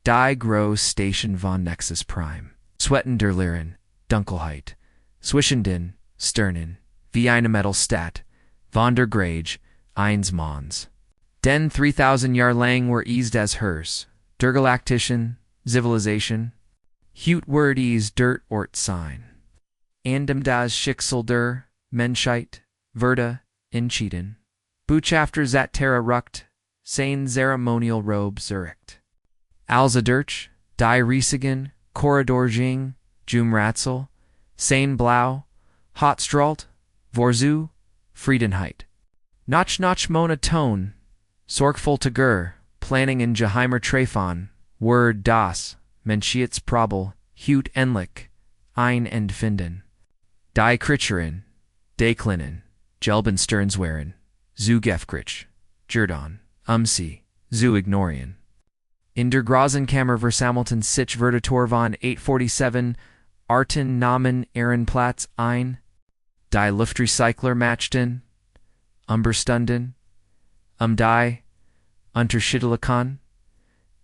Die Groß Station von Nexus Prime. Swetten der Lieren, Dunkelheit. Zwischendin, Sternen, wie eine Metalstat, von der Grage, eins Mons. Den 3000 Jahr lang were eased as hers, der Galaktischen, Zivilisation, Hut word is dirt ort sign. Andem das Schicksal der Menschheit, Verda, entschieden. Botschafter zat Terra ruckt, sein ceremonial robe zuricht. Also durch, die Riesigen, Korridorjing, Jumratzel, sein Blau, Hotstralt, Vorzu, Friedenheit. Noch monoton, sorgful Tagur, planning in Geheimer Trefon, Word das, Menschiets Probel, Hut endlich, ein Entfinden. Die Kricherin, Deklinen, Gelben Sternswehren, zu Gefkrich, Jerdon, Sie, zu Ignorieren. In der Grazenkammer versammelten sich Verdator von 847, Arten Namen Ehrenplatz ein, die Luftrecycler matchten, Umberstunden, die, Unterschiedlichen,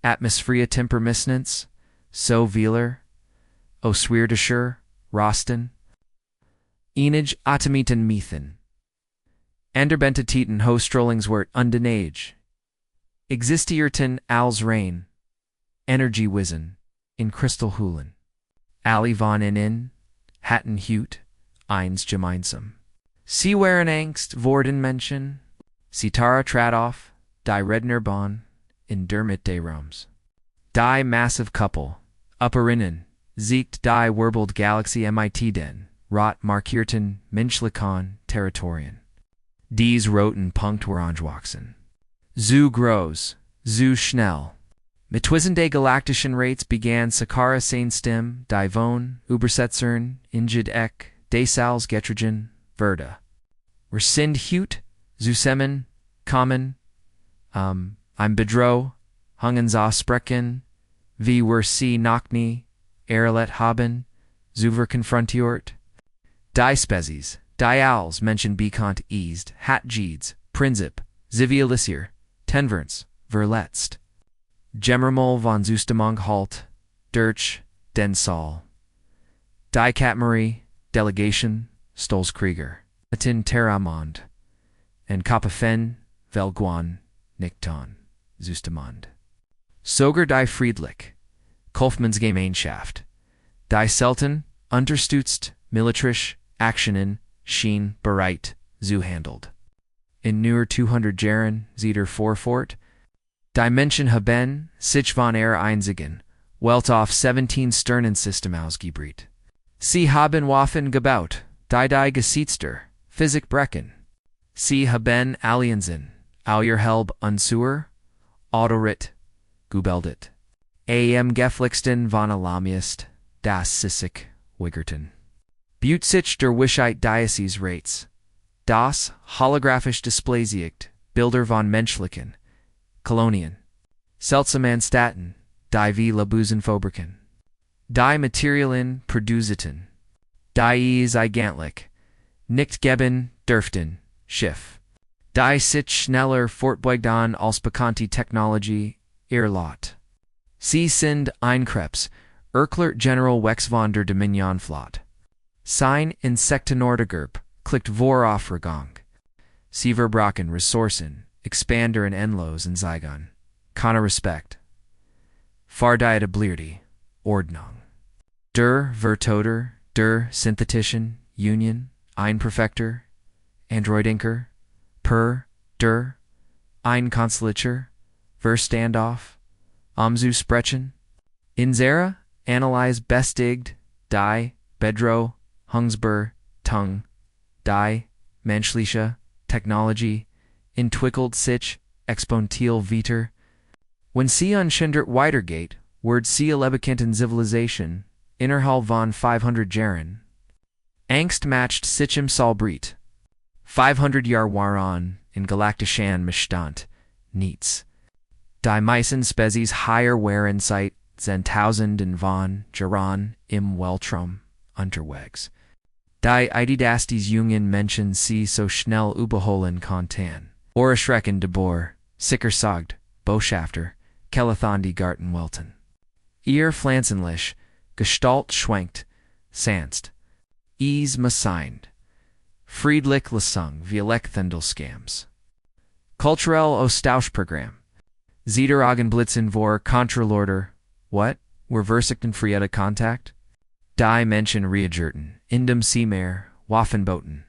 Atmosphäre Tempermissnens, so Wieler, Oswirdischer, Rosten, Enige Atomiten Methen, Anderbentetiten Hostrollingswert Undenage, Existierten als Rein, Energy Wissen, in Crystalhulen, Ali von in, Hatten Hut, eins gemeinsam. Sie waren Angst worden Menschen, Citara Tradoff, die Redner Bahn, in der Mitte Roms. Die Massive Couple, Upperinnen, siegt die Wirbelt Galaxie MIT den, Rot markierten Menschlichen Territorien. Dies roten Punkt Orangewachsen. Zu groß, zu schnell. Mit Twisende galaktischen Rates begann Sakara sein Stim, die von, Übersetzern, Ingid Eck, Desals Getrogen, Verda. Wir sind Hut, zusammen, kommen, im Bedroh, hungen za sprechen, wie wir sie Nachni, erlet haben, zuver konfrontiert. Die Spezies, die als Menschen bekannt ist, hat Jeeds, Prinzip, Zivialisier, Tenverns, verletzt. Gemmermol von Zustemung halt, durch, den Saal. Die Katmarie, Delegation, Stolzkrieger, Atin Terramond, en Kapafen, Velguan, Nickton, Zustemond. Sogar die Friedlich, Kaufmanns Gemeinschaft, die Selten, unterstützt, militrisch, Aktionen, schien, bereit, zuhandelt. In nur 200 Jahren, Zeder Vorfort, die Menschen haben, sich von einzigen, Welt auf 17 Sternensystem ausgebriet. Sie haben Waffen gebaut, die Gesietzter, Physik brechen. Sie haben Aliensen, Auer Helb unsuer, Autorit, Gubeldet. Am Geflixten von Alamiest, das Sissik, Wiggerton. Butzich der Wischheit Diocese Rates. Das holographisch Displasiegt, Bilder von Menschlichen, Kolonien. Seltsamanstatten, die wie Labusenfabriken. Die Materialien produziten. Die Eigentlich, nicht geben dürften, Schiff. Die sich schneller fortbeugten als bekannte Technologie, ihr Lot. Sie sind Einkrebs, Erklert General Wex von der Dominionflot. Sein Insektenordigerb, klickt Voraufregung. Sie verbrachen Ressourcen, Expander und Endlos in Zygon. Keine Respekt. Fardietablierte, Ordnung. Der Vertoter, der Synthetischen, Union, Einperfekter, Androidinker, per, der, Einkonsulitur, Verstandoff, Amzu Sprechen, Inzera, Analyse Bestigt, Die, Bedro, Hungsber, Tung, Die, Menschliche, Technology, Entwickelt sich, Exponentiell weiter. When sie unschindert Weitergate, word sie lebekannten Zivilisation, innerhalb von 500 Jahren. Angst matcht sich im Salbrit. 500 Jahr waren, in Galaktischen Bestand, nichts. Die meisten Spezies higher waren seit 10.000 von Jahren im Weltraum unterwegs. Die Ididastes jungen Menschen sie so schnell überholen konnten. Ohre Schrecken de Boer, sicher sagt, Botschafter, Kelethon die Gartenwelten. Ihr Pflanzenlich, Gestalt schwankt, sanst. Ease masigned. Friedlich Lesung, Violekthendel scams. Kulturell Austauschprogramm. Zederaugenblitzen vor Kontrollorder. What? Were Versikten Friede Kontakt? Die Menschen reagerten, indem sie mehr, Waffenboten.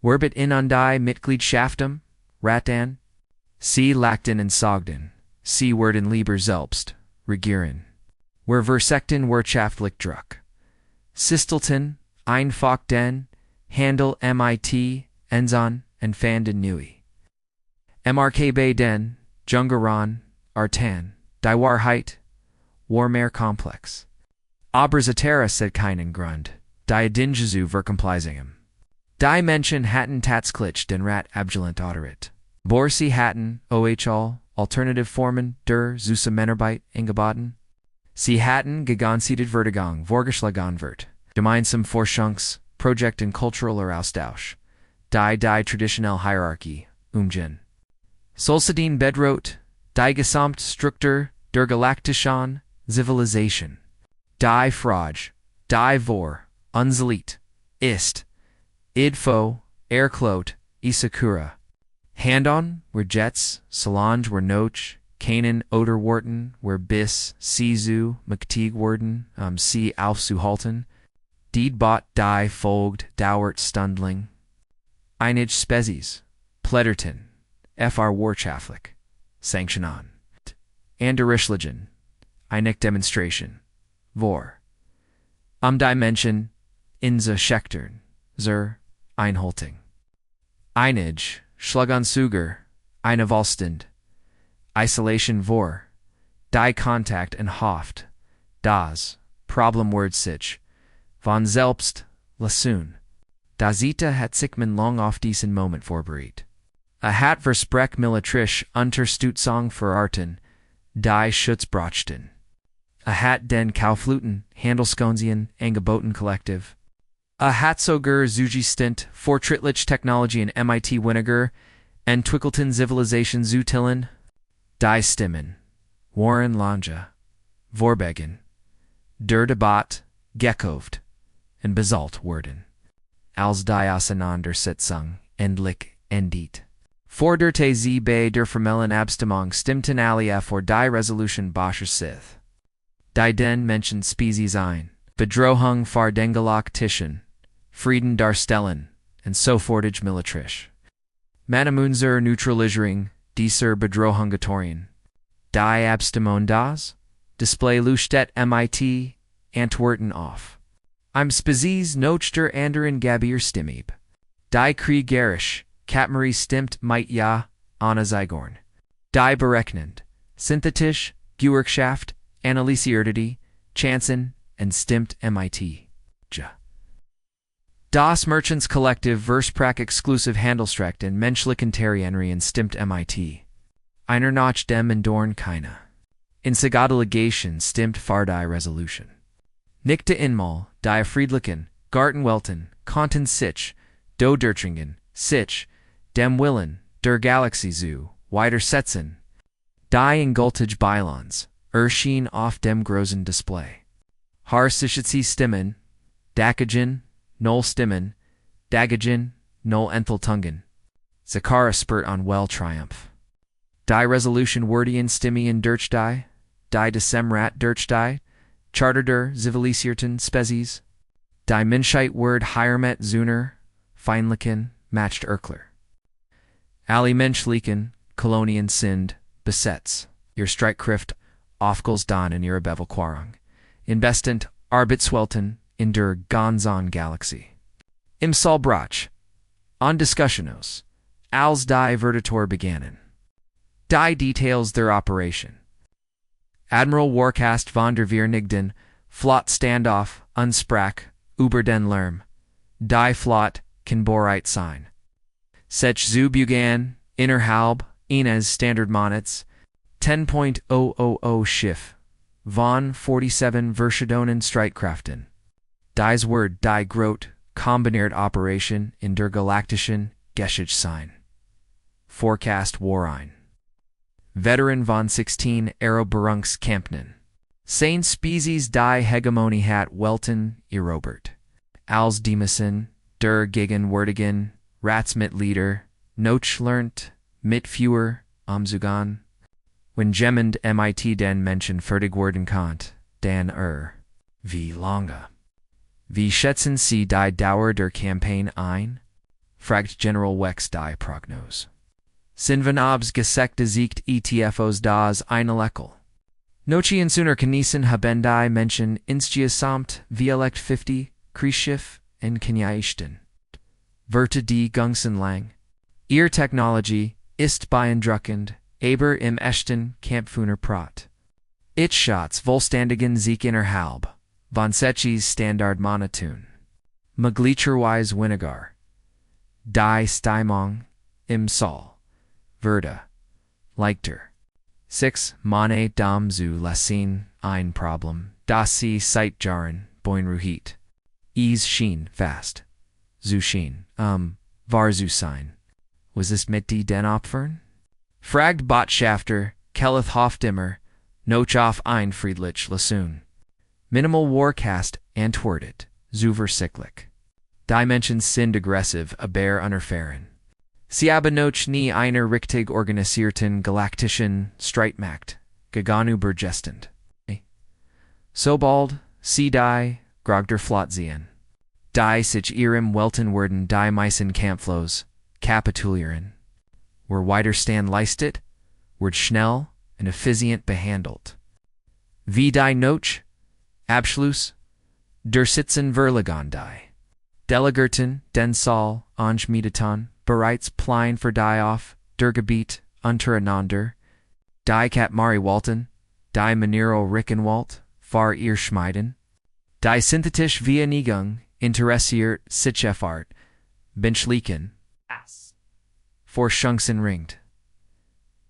Werbet in on die Mitgliedschaften? Ratan? Sie lachten und sagten, sie werden lieber selbst, regieren. Wer Versekten wirtschaftlich Druck. Sistelten, einfach den, Handel mit, Enzon, und Fanden Nui. MRKB den, Jungeran, Artan, die Wahrheit, Warmare Komplex. Aber said keinen Grund, die Dingezu verkomplizingem. Die Menschen hatten tatsächlich den Rat abgelehnt Autorit. Borsi hatten, OHL, Alternative Formen der Zusammenarbeit angeboten. Sie hatten gegangen Vertigung vorgeschlagen wird. Gemeinsam Forschungs, Projekt und kultureller Austausch. Die traditionelle Hierarchie, umgehen. Solsidin bedroht, die Gesamtstruktur der galaktischen Zivilisation. Die Frage, die vor, uns liegt, ist, idfo, erklot, isakura. Handon, were Jets, Solange were Noch, Kanan Oderwarten, were Bis, Sizu, McTeague Warden, C. Aufzuhalten, Deedbot die Folged, Dauert Stundling, Einige Spezies, Plederton, Fr. Wirtschaftlich, Sanctionan, Anderischligen, Einig Demonstration, Vor, die Menschen, Inza Schechtern, Zur, Einholting, Einig, Schlaganzuger, eine Vollstund, Isolation vor, die Kontakt und Hoft, das, Problemword sich, von selbst, Lasun. Da Zita hat sich man long auf diesen Moment vorbereitet. Hat versprech militrisch Unterstützung verarten, die Schutzbrachten. Hat den Kaufleuten, Handelskonzern, angeboten Kollektiv. Hat sogar zugestimmt, fortschrittliche Technologie in MIT Winiger, Entwickelten Zivilisation zu tillen. Die Stimmen, Warren Lange, Vorbegen, der Debatte, gekauft, und besalt wurden. Als die Auseinandersetzung endlich endet. Forderte sie bei der formellen Abstimmung stimmten alle vor die Resolution Boscher Sith. Die den Menschen Spezies ein, Bedrohung vor den Galaktischen, Frieden darstellen, und sofortig militrisch. Manamunzer Neutralisierung, dieser Bedrohungatorien. Die Abstimmung das? Display Lustet MIT, Antworten auf. Im Spezies noch der anderen Gabier Stimmib. Die Kriegerisch, Katmarie stimmt mit ja, Anna Zygorn. Die berechnend, synthetisch, Gewerkschaft, analysierte, Chanson, und stimmt MIT. Ja. Das Merchants Collective Versprach Exclusive Handelsrecht in Menschlichen Terrienrien stimmt MIT. Einer nach dem in Dorn keine. In Delegation stimmt für die Resolution. Nickte Inmal, die Friedlichen, Gartenwelten, Konten sich, do Dertringen, sich, dem Willen, der Galaxie zu, weiter setzen. Die Ingultage Bylons, erschien auf dem großen Display. Har sich Stimmen, Dakagen, Null Stimmen, Dagagen, Null Enthaltungen. Zakara spurt on well triumph. Die Resolution Wordian Stimmien durch die Desemrat durch die Charterder Zivilisierten Spezies, die Menschheit Word Hiermet Zuner, Feinlichen, matched Erkler. Alle Menschlichen, Kolonien sind, besetzt, ihr Streitkräfte, Aufgals dan in ihre Bevelquarung, investend, Arbeitswelten, in der ganzen Galaxie. Im Solbrach, on Discussionos, als die Vertator begannen. Die Details der Operation. Admiral Warcast von der Veernigden, Flot Standoff, unsprach, über den Lärm. Die Flot, kann Boreit sein. Sech zu Bugan, innerhalb, eines Standardmonats, 10.000 Schiff, von 47 Verschiedenen Streitkräften. Dies Word die Grot, kombiniert Operation in der Galaktischen Geschich sein. Forecast War ein. Veteran von 16 Aeroberungskämpfen. Sein Species die Hegemonie hat Welten erobert. Als Demison, der gegen Wertigen, Rats mit Lieder, Noch lernt, mit fewer, Umzugan. When jemand mit den Menschen fertig werden konnte, dann wie lange? Wie schätzen Sie die Dauer der Campaign ein? Fragt General Wex die Prognose. Sind von obs gesekte siegt ETFOs das eine Leckel. Nochi und sooner genießen haben die Menschen insgesamt Violekt 50 Kriegsschiff in Kenyaisten. Werte die Gungsen lang. Ihr Technologie ist beeindruckend, aber im echten Kampfuner Prat. Ich Schatz vollständigen Sieg innerhalb, von Setchis Standard Monotun. Maglicherweise weniger. Die Stimmung im Saal. Werde. Leichter. 6. Mane dam zu lassen ein Problem, das sie seit Jahren beunruhigt. Es schien fast. Zu schien, war zu sein. Was ist mit die den Opfern? Fragt Botschafter, Kelleth Hofdimmer, noch auf ein friedlich Lassun. Minimal Warcast antwortet, zu versicklich. Dimensions sind aggressiv, aber unerfahren. Sie haben noch nie einer richtig organisierten galaktischen Streitmacht gegenübergestanden. Sobald sie die Grogder Flot sehen, die sich ihrem Welten werden die meisten Kampflos kapitulieren. Wer Widerstand leistet, wird schnell und effizient behandelt. Wie die Noch, Abschluss, der Sitzen Verlegan die. Delegerten den Saal anschmiedetan, bereits Plein für die auf der Gebiet untereinander, die Katmari Walten, die Manero Rickenwalt, far ihr schmeiden, die synthetisch Vereinigung interessiert sich Art, Benchliken, Forschungsen ringt.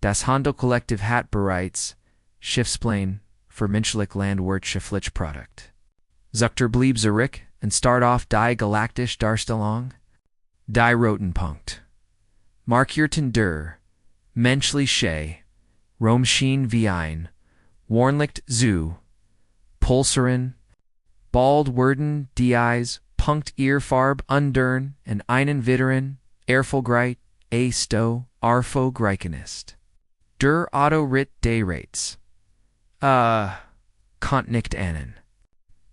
Das Handelkollektiv hat bereits Schiffsplan für menschlich landwirtschaftlich Produkt. Zuckter blieb zurück und start off die galaktisch Darstellung. Die roten Punkt. Markierten der menschliche Raumschien wie ein Warnlicht zu Pulsaren. Bald werden dies Punkt ihr Farb undern und einen Witteren erfolgreit sto erfolgreichen Der Auto-Rit des Rates. Konnt nicht ahnen.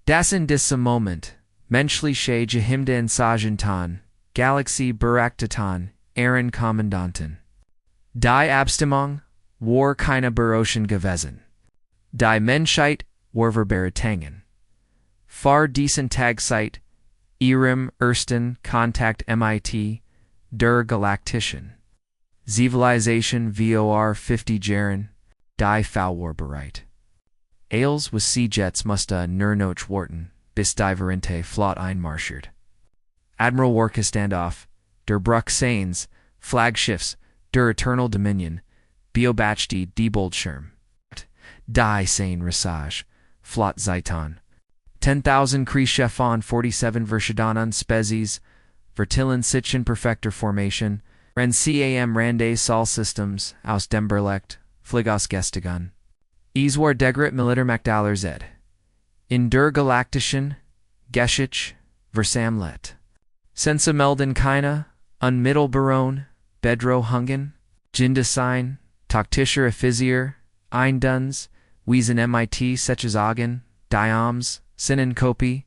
Das in diesem Moment menschliche Gehimde in Sagentan, Galaxie Beraktatan, Ehrenkommandanten. Die Abstimmung war keine Beroschen gewesen. Die Menschheit war verberatangen. Far diesen Tag seit ihrem ersten Kontakt mit der Galaktischen Zivilisation vor 50 Jahren, die Fall war bereit. Ailes was Seajets musste nur noch warten, bis die Verrente Flot einmarschiert. Admiral Warka Standoff, der Bruck Sains, Flagschiffs, der Eternal Dominion, Beobachti die Boldschirm. Die Sein Rissage, Flot Zeitan. 10,000 Kriegsschiffen 47 Verschiedenen Spezies, Vertillen Sitchen Perfekter Formation, Ren CAM Rande Sol Systems, aus dem Berlect, Fligos Gestigun. Es war Degret Militer Magdaler Z. In der Galaktischen, Geschich, Versamlet. Sense melden keine, unmittelbaron, Bedro Hungen, Jindesign, Taktischer Effizier, Einduns, Wiesen MIT Sechazagen, Dioms, Sinnenkopie,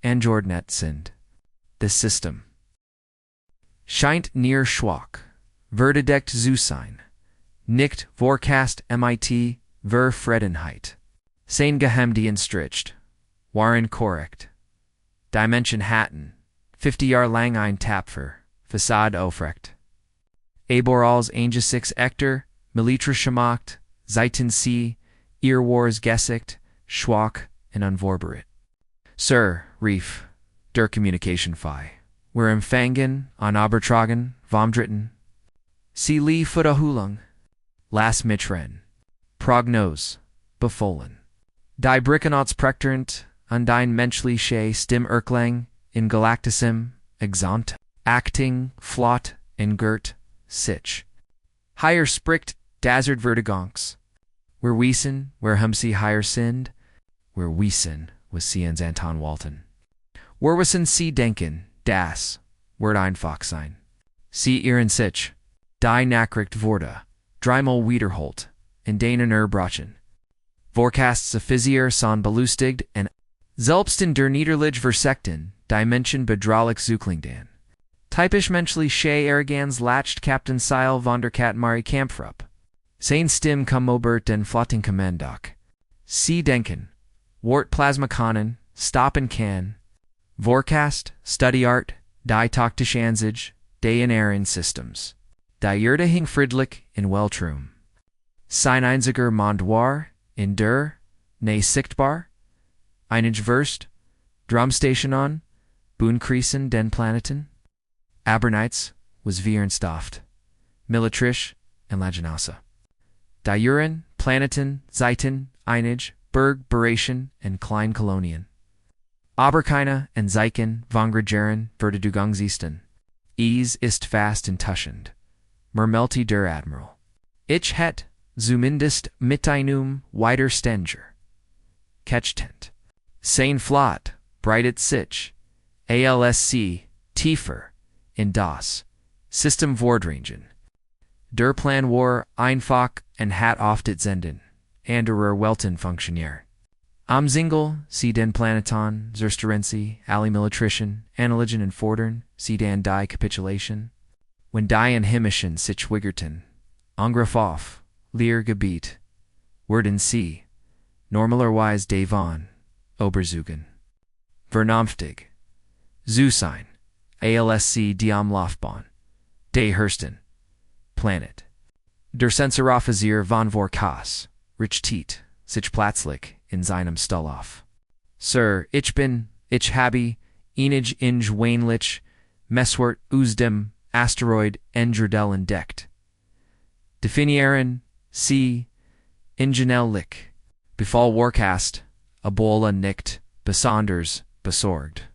Anjordnet sind. The System. Scheint near schwach, verdedeckt zu sein. Nicht Vorcast MIT, Verfredenheit. Sein Gehemdien stricht. Waren korrekt. Dimension hatten. 50 Jahr lang ein Tapfer. Facade aufrecht. Aber als Angesix Ekter, Militra schmacht, Zeiten sie, ihr wars gesickt, schwach und unvorbereitet. Sir, rief, der Communication Phi. Wir empfangen, an Abertragen, Vomdritten. Sie lie Futahulung. Las Mitren. Prognose. Befohlen. Die Brickenauts prekternt, an dein menschliche Stimm Erklang, in Galactisim, exant, acting, flot, in Gert, sich. Higher spricht, dazzard vertigonks. Where wiesen, where hum sie higher sind, where Wiesen was Sien's Anton Walton. Werwissen C. Denken, das, Word einfach sein. C. Ihren sich, die Nachricht wurde, dreimal wiederholt, in den Erbrochen. Vorcasts officier son belustigt en selbst in der Niederlage versekten, die Menschen bedrahlich zuklingdan. Typisch menschlich sche ergans lacht Captain Seil von der Kat Mari Kampfrup. Sein Stim Obert den Flottenkommandok. C. Denken, Wort Plasmakanen, Stoppen kann, Vorcast, Study Art, Die taktisch Ansage, Die in Ehren Systems. Die Erdehing Friedlich in Weltrum. Sein einziger Mondwar, in der, ne sichtbar, einige Verst, Drumstationen, Boonkrisen den Planeten. Abernites was Vierensdaft, Militrisch and Laginasa. Die Uren, Planeten, Zeiten, einige, Berg, Beration, and Klein Kolonien. Aberkeine and Zeichen, Vongregeren, Verdedugungsiesten. Ist fast entuschend. Mermelti der Admiral. Ich het, zumindest mit einem weiter Stenger. Ketchtent. Sein Flot, breitet sich. ALSC, tiefer, in das. System Vordringen. Der Plan war einfach and hat oft it senden. Anderer Welten Funktionär. Am Zingel, sie den Planeton, Zersterency, Ali Militrischen, Analogen and Fordern, sie dan die Capitulation. When die en Himmischen sich wiggerten. Angriff auf, Leer Gebiet. Werden sie, normalerweise Davon, Oberzugen. Vernünftig. Zusein, ALSC die Laufbahn. De Hursten. Planet. Der Sensoroffizier von Vorkas, Richtiet, sich plötzlich in seinem Stullauf. Sir, ich habe, einige Wainlich, Messwort aus dem Asteroid Engerdel entdeckt. Definieren, sie, ingenellich, befall Warcast, Ebola nicht, besonders, besorgt.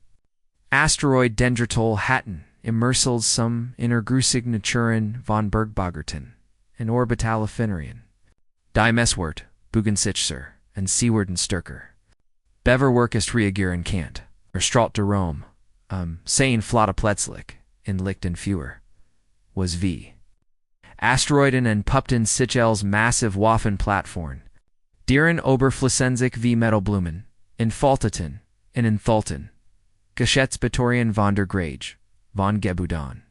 Asteroid Dendritol hatten, immersels some Innergrusig von Bergbagerten, in Orbitale Finnerien. Die Messwort, Bugensitzer, and Seaward and Sturker. Beverwerk ist reagieren Kant, Stralt de Rome, sein Flotte plötzlich, in Licht and Fewer, was V. Asteroiden and Pupten sich els massive Waffen-Plattform, Dieren Oberflächensig wie Metalblumen, in Falteten, in Thalten, Geschätzbetorien von der Grage, von Gebudan.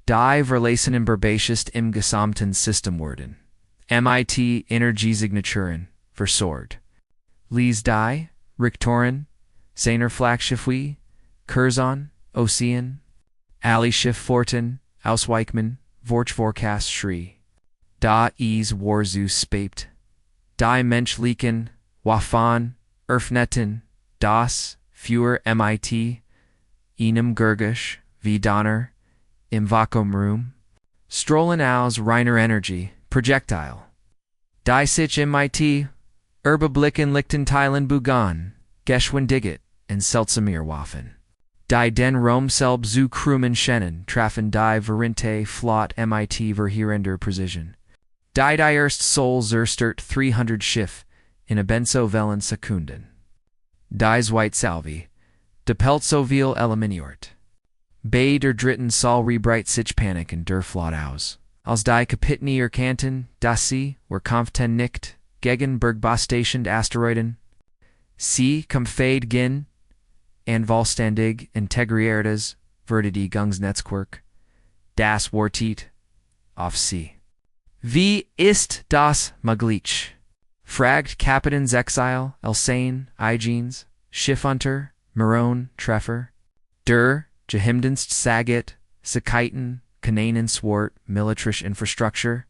Die Verlassenen Berbatiest im gesamten System wurden, MIT Energiesignaturen, versorgt. Lies die, Richtoren, seiner Flaggschiffwie, Curzon, Ocean, Ali Schiffforten, Ausweichmann, Vorchvorcast Schrie. Da Warzus spapt. Die Menschlichen, Wafan, Erfnetten, das, Führer MIT, Einem Gurgisch, wie Donner, im Vakuumroom. Strollen aus reiner Energie, Projectile. Die sich MIT, Erbeblicken Lichtenteilen Bugan, Geschwindigkeit, and Seltsamirwaffen. Die den Rom selb zu Krummen Schennen trafen die Verinte Flot MIT verheerender Precision. Die erst Sol zerstört 300 Schiff in Abenso Wellen Sekunden. Dies White Salvi, de Pelzovil Eliminiort. Bei der dritten Sol rebright sich Panik in der Flot aus. Als die Kapitni Kanten, das sie, were Kampften nicht, gegen Bergbaustationed Asteroiden. Sie fade gin, and Vollständig Integriertes, wurde die Gungsnetzwerk. Das Wartit, auf sie. Wie ist das möglich? Fragt Kapitans Exile, Elsane, Igenes, Schiffunter, Marone, Treffer. Der, Gehimdienst Saget, Sekiten, Kananen Swart, Militrisch Infrastructure.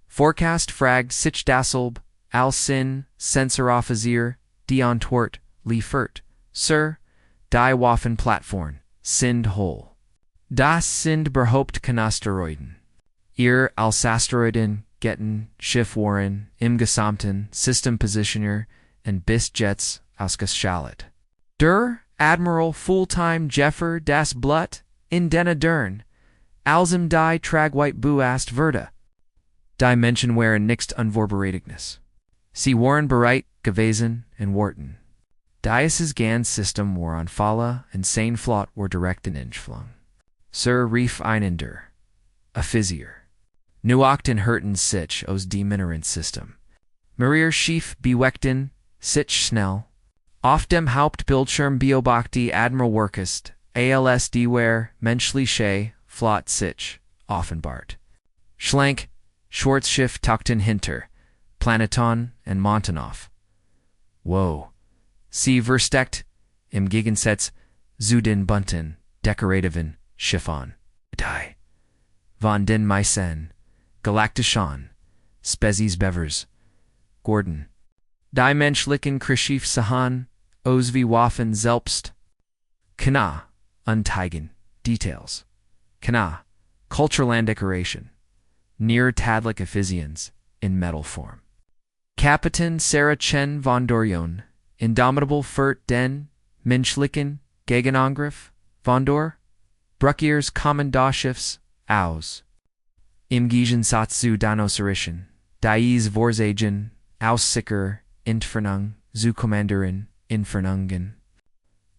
Forecast fragt sich dasselb, al sin, Sensoroffizier, Dion Tort, liefert, Sir, die Waffen Plattform, sind whole. Das sind berhaupt Kanasteroiden. Ihr als Asteroiden, Getten, Schiffwaren, im gesamten System Positioner, and bis Jets ausgeschaltet. Der Admiral Fulltime Jeffer das Blut, in den Dern, alsem die Tragweit Buast Verda. Die Menschen waren nicht unvorbereitignis. Sie waren bereit gewesen and Wharton. Dias Gans System war on Fala and Seine Flot war direkt in Inchflung. Sir Reef Einander, a Physier. Nuacht in Hurten sich aus die Minerant System. Marier Schief Beweckten, sich schnell. Auf dem Hauptbildschirm beobachte Admiral Workest, als Deware, Menschliche, Flot sich, Offenbart. Schlank, Schwarzschiff Tuckten hinter, Planeton and Montanov. Woe. Sie versteckt, im Gegensatz, zu den bunten, dekorativen Chiffon. Die. Von den Meisen, Galaktischen, Spezies Bevers, Gordon. Die menschlichen Krischief Sahan, aus wie Waffen selbst. Kana, Unteigen, Details. Kana, Cultureland Decoration. Near Tadlik Ephesians, in metal form. Kapitan Sarah Chen von Dorion, Indomitable Furt den, Menschlichen, Gegenangriff, von Dor, Bruckiers Kommandoschiffs, aus. Im Gegensatz Danoserischen, Dies Vorsagen, Aussicker, Entfernung, zu Kommanderin, Entfernungen.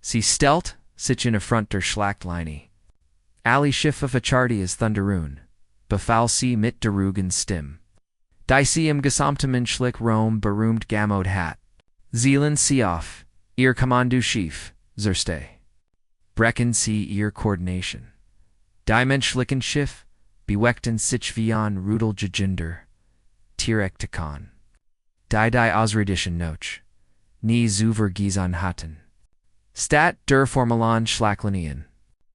Sie stellt sich in Front der Schlachtlinie. Alle Schiffe Fachardi is Thunderun, Befall sie mit der Rugen Stimme. Die sie im gesamten menschlich Rom berühmt Gamod hat. Zielen sie auf, ihr Kommandoschiff, Zerste. Brechen sie ihr Coordination. Die menschlichen Schiff, beweckten sich wie an Rudel Jajinder, Tirektikon. Die Ausredischen Noch, nie Zuver Gizan hatten. Stat der Formulan Schlacklinien.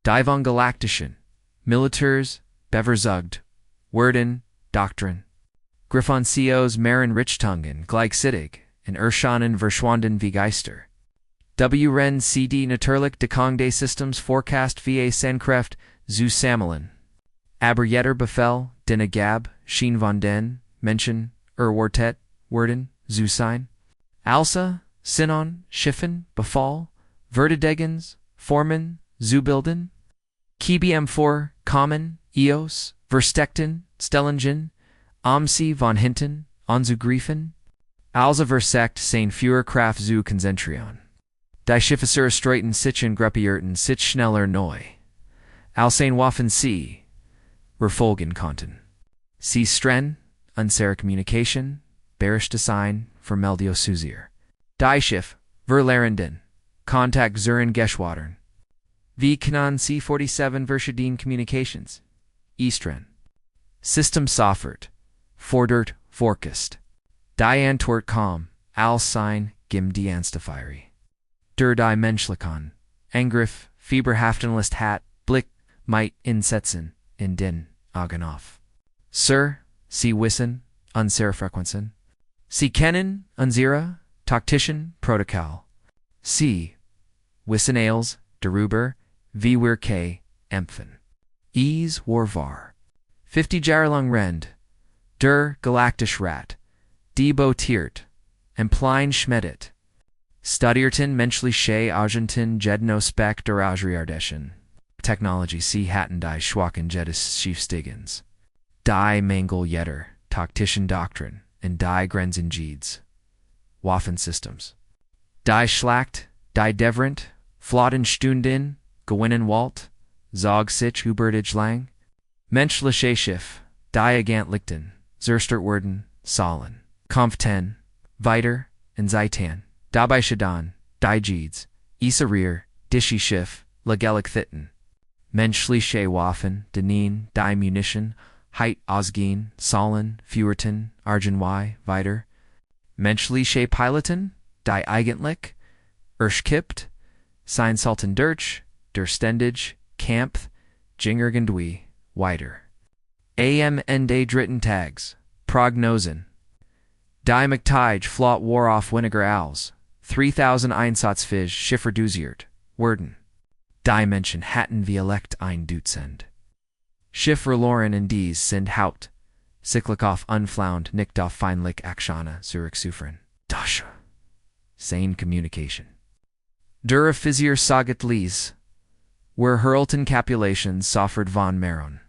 Die von Galaktischen, Militars, Beverzugt, Werden, Doctrine. Griffon Cios Maren Richtungen, Gleichzeitig, in Erschanen verschwanden wie Geister. Ren CD Naturlich Dekongde Systems Forecast va Senkräft, zu Sammeln. Aber jetter Befehl, den Gab, Schien von den, Menschen, Wartet, Werden, zu sein. Alsa, Sinon, Schiffen, Befall, Vertidegens, Formen, zu bilden. KBM4, Kommen, Eos, Versteckten, Stellingen, Amsi von hinten, Anzugriffen. Also versekt sein Führerkraft zu Konzentrieren. Die Schiffe streiten sich in Gruppierten sich schneller neu. Als ein Waffen sie verfolgen konnten. Sie stren, unsere Kommunikation, berischte sein, vermeldio susier. Die Schiff, verlerenden, Kontakt zuren Geschwadern. Wie kann C-47 verschiedene Communications? Eastern. System Soffert, Fordert, Vorkest. Die Antwort kam, als sein, gim die Anstafiri. Der die Menschlichen, Angriff, Fieberhaftenlist hat, Blick, might insetzen, in den, Augen auf. Sir, Sie wissen, unsere Frequenzen. Sie kennen, unsere, taktischen Protokoll. Sie, wissen als, darüber, wie wir empfen. Ease war wahr. 50 Jahre lang Rend, der Galaktisch Rat, die botiert, emplein schmedet. Studierten menschliche Agenten jedno Spek der Ausriardeschen. Technology sie hatten die schwachen Jedis Schiefstigens. Die Mangel jetter, taktischen Doctrine, and die Grenzenjeeds. Waffensystems. Die Schlacht, die Devrent, Flottenstunden, gewinnen Walt, Zog sich Hubertage lang. Menschliche Schiff, die Agantlichten, Zerstertwerden, Sollen. Kampf 10, weiter, and Zeitan. Dabei Shadan, die Jeeds, Isarir, Dischi Schiff, Legelig Thitten. Menschliche Waffen, Denin, die Munition, Heit Osgin, Sollen, Fewerton, Argenwei, weiter. Menschliche Piloten, die Eigentlich, Erschkippt, Sein Sultan Dirch, Der Stendage, Kampf, Jingergendui, weiter. Am Ende Dritten Tags, Prognosen. Die Mctige Flot war auf Winiger Als, 3000 Einsatzfisch Schifferduziert, Werden. Die Menschen hatten wie elect ein Dutzend. Schiff verloren in dies sind Haupt, Cyclicoff unflaund nicht auf feinlich Aktione zurückzuführen. Dasche. Sane Communication. Der Offizier saget lies, were hurlten Capulations soffert von Maron.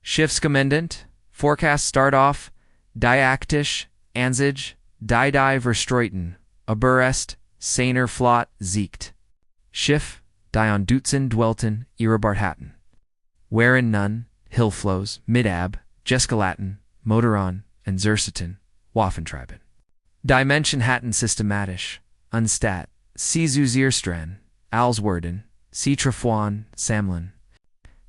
Schiffskommandant, Forecast start off, Diaktisch, Ansage, die Verstreuten, Aberest, Seiner Flot siegt. Schiff, die on Dutzen dwelten, ihre Bart hatten. Wherein none, Hillflows, Midab, Jeskalaten, Motoron, and Zersiten, Waffentreiben. Dimension hatten systematisch, unstat, sie zu Zierstran, Alswerden, sie Trefuan, Samlin.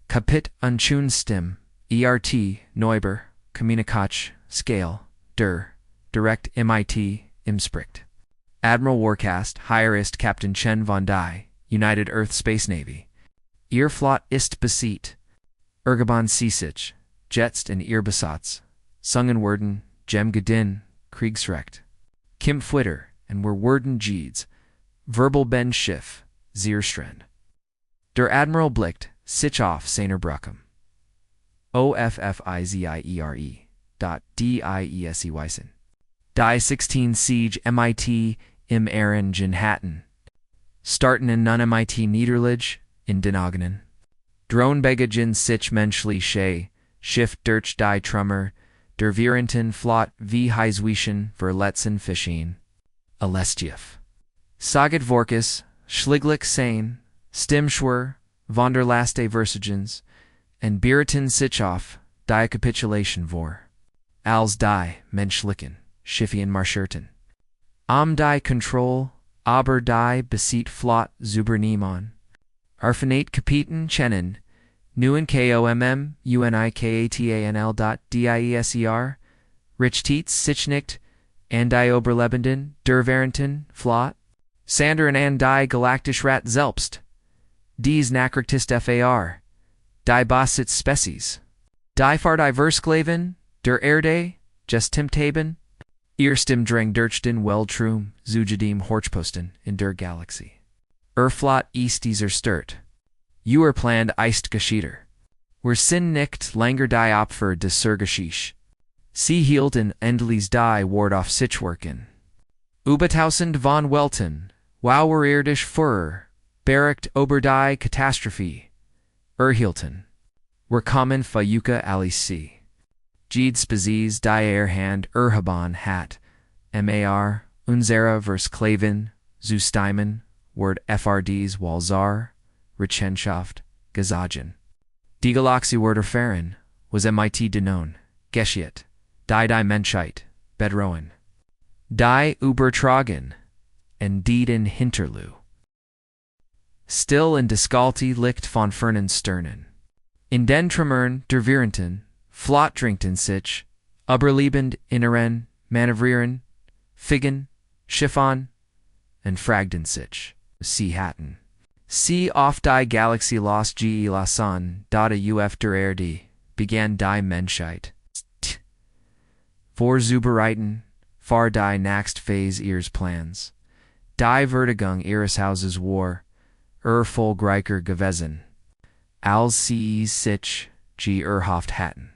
Kapit unchun stim, ERT, Neuber, Communicach, Scale, Direct MIT, Imspricht. Admiral Warcast, Higherist Captain Chen von Dai, United Earth Space Navy. Ihr Flot ist besiegt. Ergebon Siesich, Jetst and ihr Besatz, Sungenwerden, Jem Gedin, Kriegsrecht. Kim Fwitter, and were Werden Jeeds, Verbal Ben Schiff, Zierstrand. Der Admiral Blicht, sich auf seiner Bruckum. OFFIZIERE. DIESE Weissen. Die 16 Siege MIT im Ehrengenhatten. Starten in nun MIT Niederlich in den Agenen. Drohnbegagen sich menschliche, Schiff durch die Trümmer, der Virentin Flot wie Heiswischen verletzen Fischen. Alestief. Saget Vorkes, Schliglich Sein, Stimschwer, von der Laste Versagens, and Biratin sich auf, die Capitulation vor. Als die Menschlichen, Schiffian Marscherten. Die Control, aber die Besit Flot Zuberniemon. Arfanate Kapiten Chenin, Neuen KOMM, UNIKATANL.DIESER, Rich Tietz Sichnicht, Andi Oberlebenden, Der Verenten, Flot, Sander and die Galaktisch Rat Zelpst, Dies Nachrichtist FAR, Die Bassitz Species, Die Fardiversklaven, Der Erde, Gestimtaben, Erstim Drang Durchden Weltrum, Zugedim Horchposten in der Galaxie. Flot East dieser Sturt. You planned Eist Geschieder. Were Sin nicht langer die Opfer des Surgeschisch. Sie hielten endlich die Ward auf Sichwerken. Ubetausend von Welten, Wauer irdisch Führer, Bericht ober die Katastrophe. Hielten. Were kommen Fayuka alici. Jeed Spezies die Erhand Erhaban hat, MAR, Unsere vers Klaven, Zusteimen, Word FRDs Walzar, Rechenschaft, Gazagen. Die Galaxie Word erfahren, was MIT denon, Geschiet, die Menschheit, Bedrohen. Die Übertragen, and Dieden Hinterlu. Still in Diskalti licht von fernen Sternen. In den Tremern der Virentin, Flot drinkten sich, Überlebend inneren, manövrieren, Figen, Schiffon, and fragden sich, Sie hatten. Sie auf die Galaxie los ge lassen, da uf der Erde, begann die Menschheit. Vorzubereiten, far die nächst Phase ihres Plans. Die Vertigung ihres Hauses war, Vollgreicher gewesen. Als sie sich, ge erhofft hatten.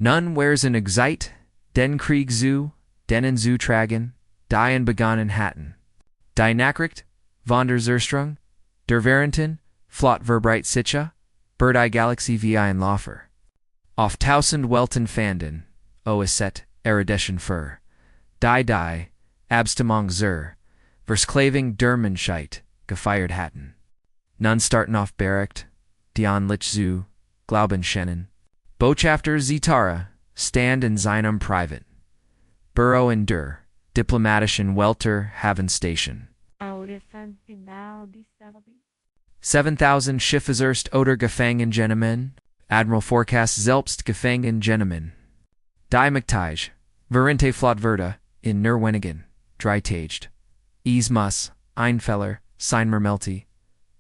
Nun wär's Excite, den Krieg zu, denen zu tragen, die begonnen hatten. Die Nachricht, von der Zerstrung, der Verenten, Flot Verbreit Sicha, Bird Galaxie wie ein Laufer. Auf tausend Welten fanden, Oeset, Erudetion Fur, die, Abstimmung zur, Versklaving der Menschheit, gefeiert hatten. Nun starten auf Bericht, Dion Lich zu, Glauben Schennen. Botschafter Zitara, stand in seinem Privat. Burrow in der, diplomatischen Welter Haven Station. 7,000 Schiffe erst oder gefangen genommen, Admiral Forecast selbst gefangen genommen. Die Mektage, Verente Flotverda, in Nerwenigen, dreitaged. Muss, Einfeller, Seinmermelti,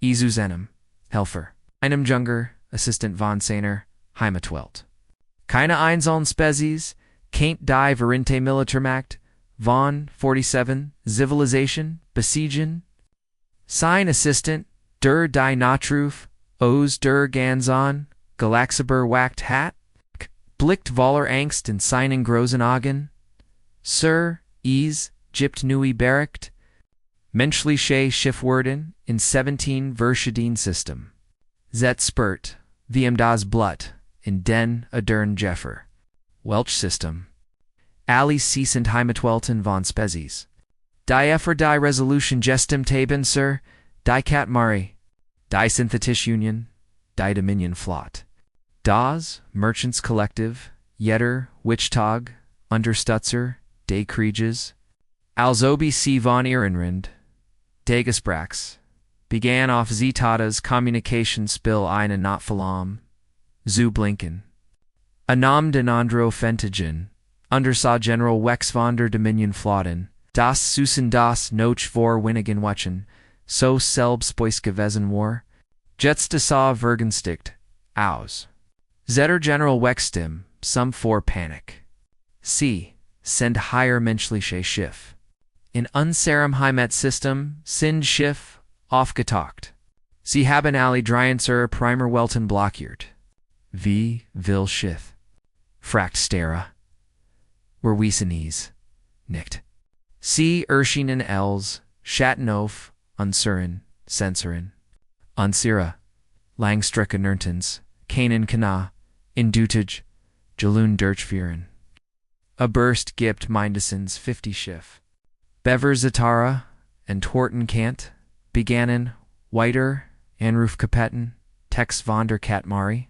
Zuzenem, Helfer. Einem Junger, Assistant von Sainer, Heimatwelt. Keine einzelnen Spezies, keint die Verente Militärmacht, von 47, Zivilisation, Besiegen. Sein Assistant, der die Notruf, Os der Ganzon, Galaxieber wackt hat, blickt voller Angst in seinen großen Augen. Sir, gibt nui Bericht, menschliche Schiffwürden in 17 verschiedenen System. Zet spurt, wie das Blut, in den Adern Jeffer. Welch System. Alle sind Heimatwelten von Spezies. Die Effer die Resolution Gestem Taben Sir, die Cat Mari, die Synthetisch Union, die Dominion Flot. Das, Merchants Collective, Jetter, Wichtag, Unterstützer, des Krieges, als ob sie von Ehrenrind, Degesprax, began auf Zetatas Kommunikationsspiel eine not verlamm, zu blinken. Anam den andro Fentigen, undersaw General Wex von der Dominion Flotten, das Susan das noch vor wenigen Wochen, so selbst gewesen war, jetzt saw Vergensticht, aus. Zetter General Wexstim, some for panic. C. Send higher menschliche Schiff. In unserem Heimatsystem sind Schiff aufgetaucht. Sie haben alle Dreienser Primer Welten blockiert. Wie will Schiff? Fragt Stera. Were Wiesenese. Nicht. Sie erschienen Els, Schattenhof, Unsuren, Sensoren. Unsira. Langstrecke Nertens, Kanen Kana, Indutage, Jalun Durchführen. A burst gibt mindestens 50 Schiff. Bever Zatara and Torten Kant, begannen, Weiter, Anruf Kapetten, Tex von der Katmari,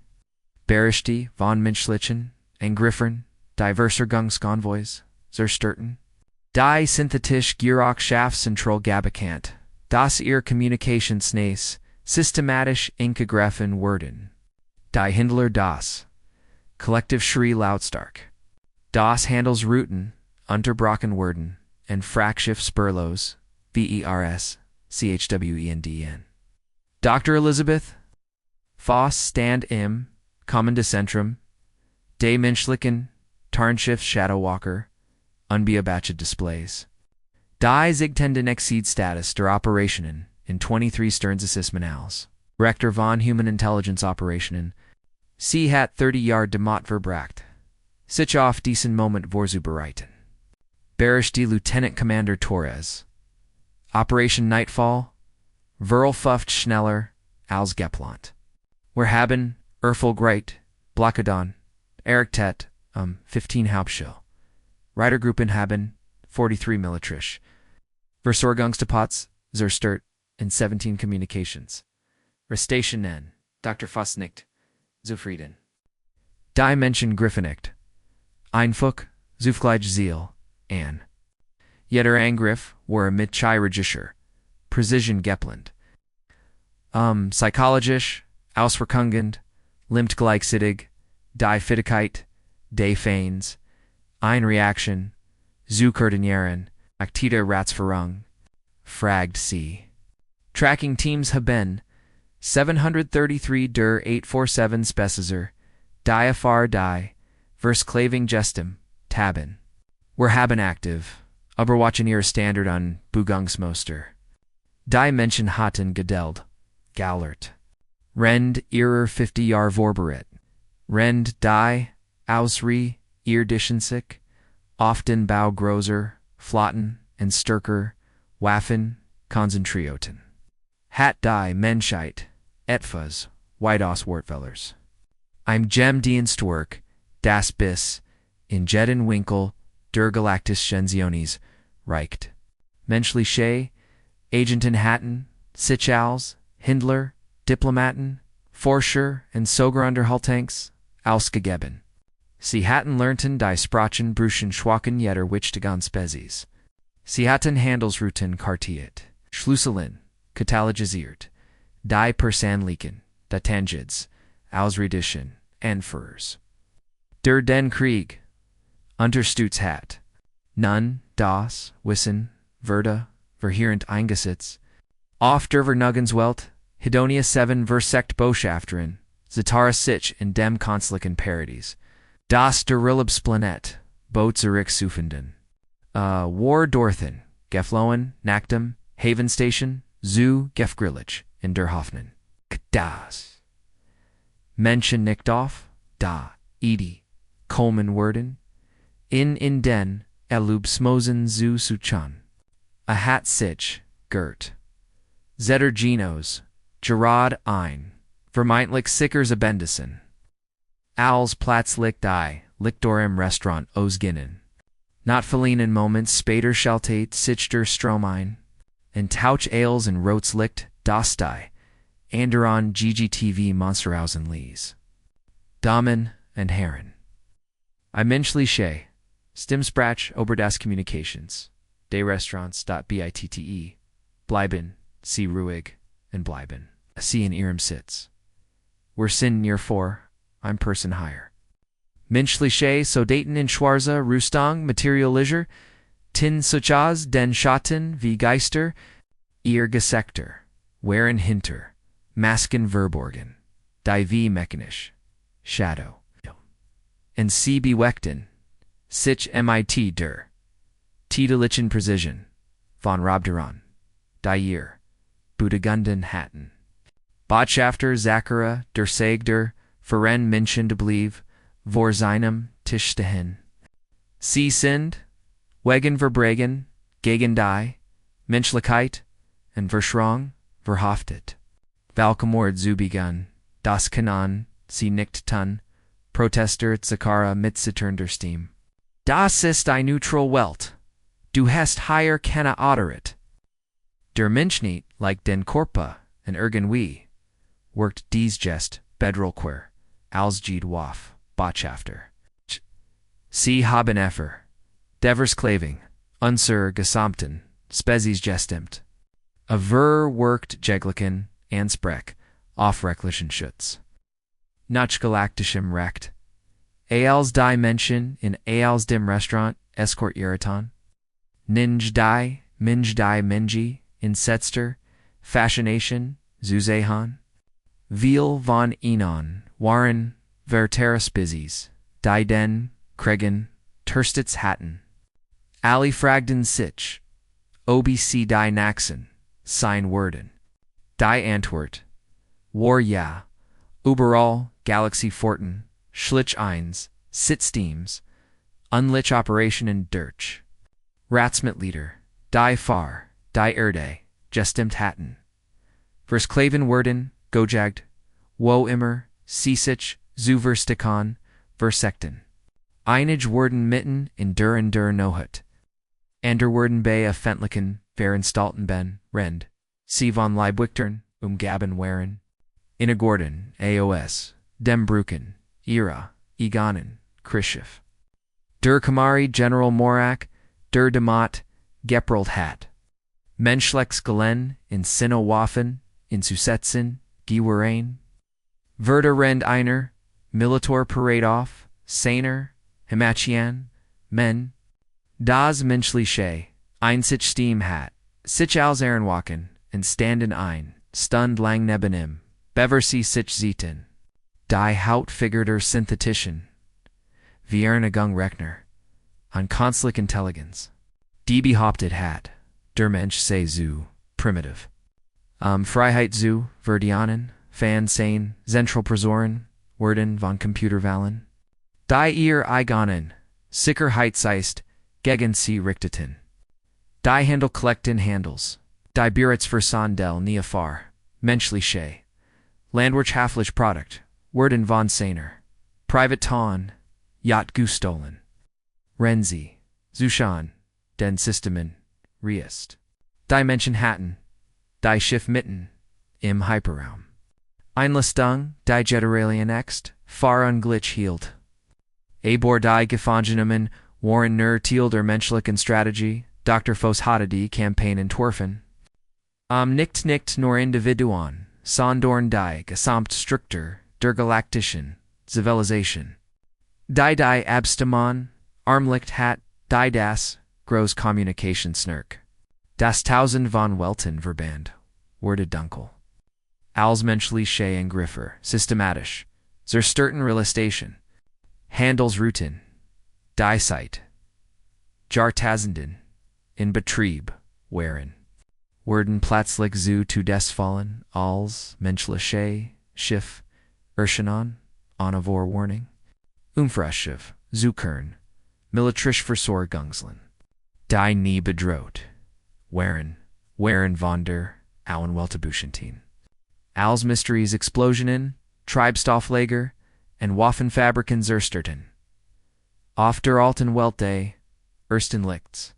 Berishti von Menschlichen, and Griffern, Diversergungskonvois, Zerstörten, die Synthetisch Gearachschaftszentrale Gabakant, das ihr Kommunikationsnetz, systematisch ingegriffen werden. Die Hindler das, Collective Schrie lautstark. Das Handelsrouten, unterbrochen werden, and Frackschiff Spurlos, VERS, CHWENDN. Dr. Elizabeth, Foss stand im, Kommandozentrum, des Menschlichen, Tarnschiff Shadowwalker, unbeobachtet displays. Die Zigtenden exceed status der Operationen in 23 Sternsystemals. Rector von Human Intelligence Operationen. Sie hat 30 Demot verbracht. Sich auf diesen Moment vorzubereiten. Bearish die Lieutenant Commander Torres. Operation Nightfall. Verlfuft schneller als geplant. Wir haben, Erfolgreit, Blockadon, Eriktet, 15 Hauptschill. Reitergruppen haben, 43 Militrisch. Versorgungsdepots, Zerstört, and 17 Communications. Restationen, Dr. Fosnicht, Zufrieden. Die Menschen Griffenicht. Einfuck, Zufgleich Ziel, an. Jeder Angriff war mit Chirurgischer, Precision Gepland. Psychologisch, Auswirkungen, Limmt gleichzeitig, die Fittigkeit, des Feins, ein Reaction, zu koordinieren, Aktita Ratsverung, fragt sie. Tracking teams haben 733 der 847 Spezizer, die Erfahr die, Versklaving Gestem, Taben. Wir haben aktiv, Überwachen ihre Standard an Bugungsmuster. Die Menschen hatten gedeld, Gallert. Rend ihrer 50 Jahr Vorbereitet. Rend die, Ausri, ihr Dischensik, often Baugroser, Flotten, and Stärker, Waffen, Konzentrioten. Hat die Menschheit, etwas, Weidos Wortwellers. Im Gemdienstwerk, das bis, in jeden Winkel, der Galaktischenziones, reicht. Menschliche, Agenten hatten, Sichals, Hindler, Diplomaten, Forscher, and Sogerunterhaltanks, ausgegeben. Sie hatten lernten die Sprachen Bruchen Schwachen jeder wichtigen Spezies. Sie hatten Handelsrouten kartiert, Schlüsseln, katalogisiert, die Persanlichen, die Tangids, Ausredischen, Anführers. Der den Krieg, Unterstütz hat, nun, das, Wissen, Verda, verheerend eingesetzt, auf der Vernugenswelt, Hedonia 7 versekt Botschafterin, Zatara sich in dem Konstlichen Parodies, das der Rilibsplanet, Bo zurück suffenden. War Dorthen, Geflohen, Naktum, Havenstation, Zu, Gefgrillich, in der Hoffnung. Das. Menschen nicht auf, da, Edi, Coleman werden, in den, Elub Smosen zu Suchan. A hat sich, Gert. Zetter Genos, Gerard ein, vermeintlich Sickers Abendisen. Als Platzlich die, Lichtor im Restaurant Ausginnen. Not verlieenen moments, spater schaltate, sich der Stromein, and Tauch ales and rotes licht, das die, anderon GGTV Monsterhausen Lees. Damen and Herren. I menschlich Shay, Stimsprach ober das Communications, des Restaurants.bitte, bleiben, sie ruhig, and bleiben, sie in ihrem Sitz. We're sin near 4, I'm person higher. Menschliche so daten in Schwarze, Rüstung, Material Leisure, Tin Suchaz, den Schatten, wie Geister, ihr Gesektor, Waren hinter, Masken Verborgen, die wie mechanisch, Shadow. And sie beweckten, sich mit der, Titelichen Precision, von Robderon, die ihr, Budegunden hatten. Botschafter Zachara, der Segder, Verein Menschen de Blieb, vor seinem Tisch stehen. Sie sind, wegen Verbregen, gegen die, Menschlichkeit, und Verschrong, verhaftet. Valkemord zu begun, das Kanon, sie nicht tun, Protester Zachara mit zitternder Steam. Das ist die neutral Welt. Du hast hier keine Oderit. Der Mensch nicht, like den Korpa, and irgendwie, worked dies jest, bedrolquer, als Ged waf, Botschafter. Sie haben effer, devers Klaving, unser Gesamten, Spezies gestemt. A worked Jegliken, Ansprech, Aufrechtlichen Schutz. Nach galaktischem Recht. Als die Menschen in als dem Restaurant, Escort Irritan. Minj die Menji, in Setster, Fascination, Zuzehan. Viel von Ihnen waren Verteris Bissies, die den, Kregen, Terstitz hatten. Ali Fragden sich, OBC die Naxen, sein Worden. Die Antwort, War ja, überall, Galaxie Forten, Schlich eins, Sitsteams, Unlich Operation in Dirch. Ratsmitglieder, die Far, die Erde, gestimt hatten. Vers Klaven Worden, Gojagd, Wo immer, Sisich, Zuverstikon, Versekten. Einige Worden mitten in der Nohut. Ander Worden bei Fentlichen, Verenstalten ben, Rend. Sie von Leibwichtern, Gaben waren. Inagorden, AOS, Dem Brucken, Ira, Egonen, Krishif. Der Kamari General Morak, der Demot, Geprold hat. Menschlex Galen, in Sinno Waffen, in Susetzen, Giwarain. Verda Rend Einer, Militor Paradoff, Saner, Himachian, Men. Das Menschliche, Einzig Steam hat, sich als Ehrenwachen, und standen ein, Stund lang neben ihm, bever sie sich zieten. Die Haut figurter Synthetischen. Viernegung Rechner. An Künstliche Intelligenz. Die behauptet hat, der Mensch sei zu, primitiv. Freiheit zu, Verdianen, Fan sein, Zentralpresoren, Worden von Computerwahlen. Die ihr Eigonen, Sicherheitsgeist, gegen sie richteten. Die Handel collecten Handels. Die Beretz Versandel Neafar, Menschliche. Landwirtschaftlich Produkt, Worden von Saner. Private Ton, Yacht Gustolen. Renzi, Zushan, den Systemen, Riest. Die Menschen hatten, die Schiff mitten, im Hyperraum. Einlistung, die Generalien ext, far unglitch hielt. Abor die Gefangenen, Warren nur Thiel der menschlichen Strategie, Dr. Fos hatte die Campaign entworfen. Nicht nur Individuen, sondern die gesamt Struktur der galaktischen Zivilisation. Die Abstimmung, Armlicht hat, die das, groß Kommunikationssnurk. Das Tausend von Welten Verband, wurde dunkel. Als menschliche Engriffer, systematisch, zerstörten Realistation. Handelsrouten, die Zeit. Jahrtausenden, in Betrieb, waren. Werden plötzlich zu Todesfallen, als menschliche Schiff, Erscheinen, ohne Vorwarnung. Umfraschiff, Zukern, militrisch Versorgungslen. Die nie bedroht, waren von der Auenweltebuschentin. Als Mysteries Explosionen, Treibstofflager, and Waffenfabriken zerstörten. Auf der alten Welt ersten Lichts.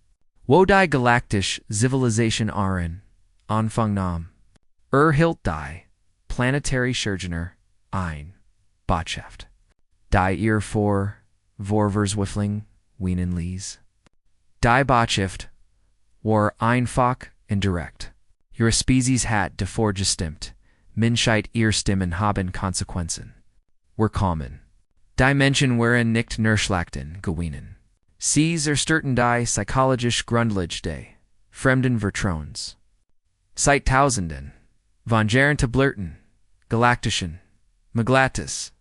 Wo die galaktische Zivilisation Aren, Anfang nahm. Hilt die, planetary Schurgener, ein, Botschaft. Die ihr Vorverswiffling, Wienen Lies. Die Botschaft, war einfach und direkt. Ihre Spezies hat davor gestimmt, Menschheit ihr Stimmen haben Konsequenzen. Were kommen. Die Menschen waren nicht nerschlachten gewinnen. Sie zerstörten die psychologisch Grundlage des fremden Vertrauens. Seit Tausenden, von Jahren zu blurten, galaktischen, Maglatis,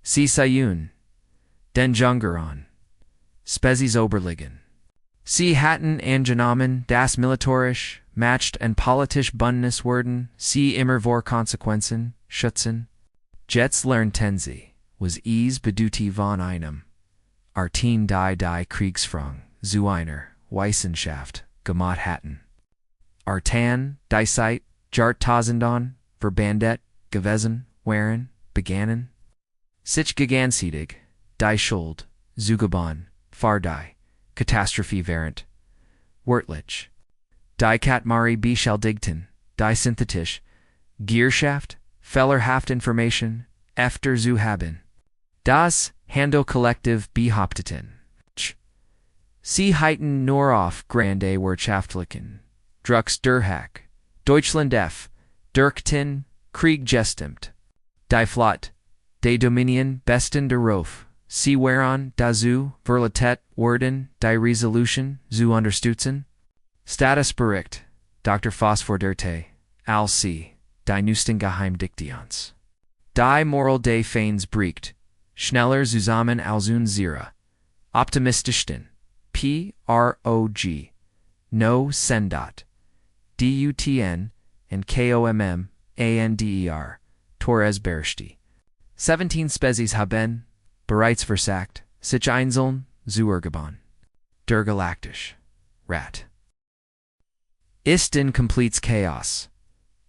Sie Sayun, den Jungeron, Spezies Oberligen. Sie hatten angenommen, das militärisch, matcht und politisch Bündnis werden, sie immer vor Konsequenzen, schützen. Jetzt lernten sie, was es bedeutete von einem Artin die Kriegsfrang, zu einer Wissenschaft, gemacht hatten. Artan, die Zeit, Jahrtausenden, verbandet, gewesen, waren, begannen. Sich geganzeitig, die Schuld, zugeban, die Katastrophe während. Wörtlich. Die Katmari beschuldigten, die synthetisch, Gierschaft, fehlerhaft Information, efter zu haben. Das Handel-Kollektiv behaupteten. Sie heiten nur auf grande wirtschaftlichen, Drucks durch Deutschland durch Krieg gestimmt. Die Flott, die Dominion besten darauf, sie waren dazu verlettet worden, die Resolution zu unterstützen. Statusbericht, Dr. Phosphorderte, als sie, die neuesten Geheimdiktions. Die Moral des Feins bricht, schneller zusammen als unsere, optimistischsten, PROG, no sendat, DUTN, and KOMM, Torres Bersti. 17 Spezies haben, bereits versagt, sich einzeln, zu ergeben. Der galaktisch, Rat. Ist in completes Chaos.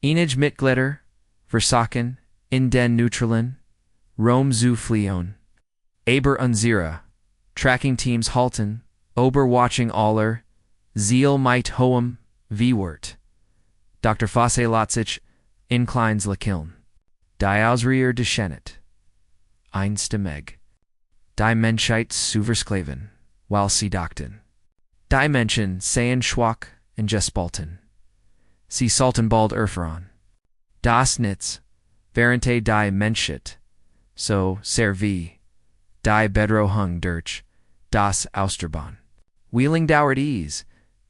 Einige Mitglieder, versaken, in den Neutralen, Rom zu fliehen. Aber unsere, Tracking Teams halten, Oberwatching aller, Ziel mit hohem, Wert. Dr. Fosse Lotzich, inclines Lakiln. Die Ausrier deschenet. Einstimmig. Die Menschheit zu versklaven, while sie dachten. Die Menschen seien schwach und gespalten. Sie sollten bald erfahren. Das Nitz, während die Menschheit, so servi, die Bedrohung durch, das Austerbahn. Wheeling dauert es,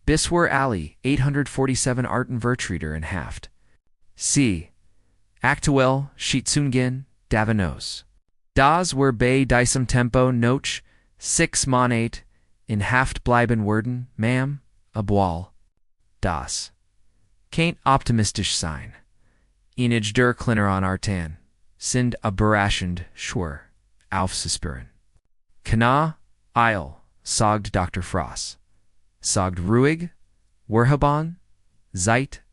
bis wir alle 847 Arten Vertreter in Haft. Sie, aktuell, Schitzungen, Davanos. Das wir bei diesem Tempo noch 6 Monate in Haft bleiben werden, ma'am, obwohl. Das. Can't optimistisch sein. Einige der kleineren Arten sind überraschend schwer aufzuspüren. Kana, Eil, sagt Dr. Frost. Sagt ruhig, Werhaban, Zeit,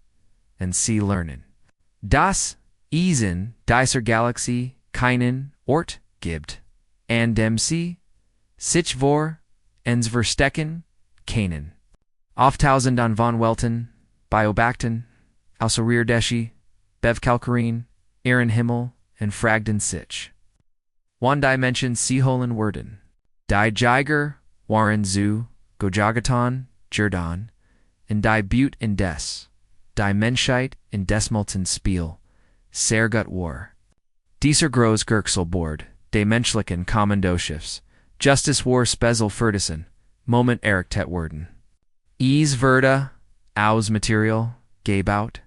und sie lernen. Das in dieser Galaxie keinen Ort gibt, an dem sie sich vor ens verstecken können. Auftausenden von Welten, Beobachten, Außerirdische, Bevkalkerin, ihren Himmel, und fragten sich. One Dimension sie holen werden. Die Jäger waren zu, Gojagaton, Jordan, und die Butte indes, die Menschheit in desmulten Spiel, sehr gut war. Dieser groß Gerkselbord, de menschlichen Kommandoschiffs, Justice war Spezel Ferdison, Moment errichtet werden. Es Verda, aus Material, gebaut.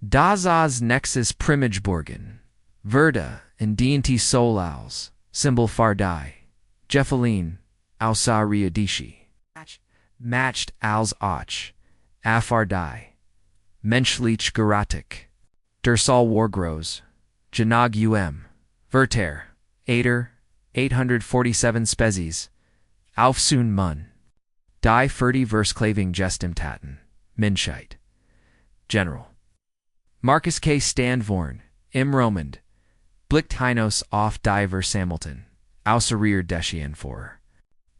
Das aus Nexus Primigborgen, Verda in Dienti Solaus, Symbol Fardai, Jeffelin, Ausariadishi. Matched als Och, Afardai, Menschlich Geratik, Der Sol Wargros, Janag Verter, 847 Spezies, Aufsun Mun, Die 30 Versklaving Gestimtaten, Menschheit. General. Marcus K. Standvorn, Im Romand, Blickt Heinos auf die Versammelten, Außerirdischen vor.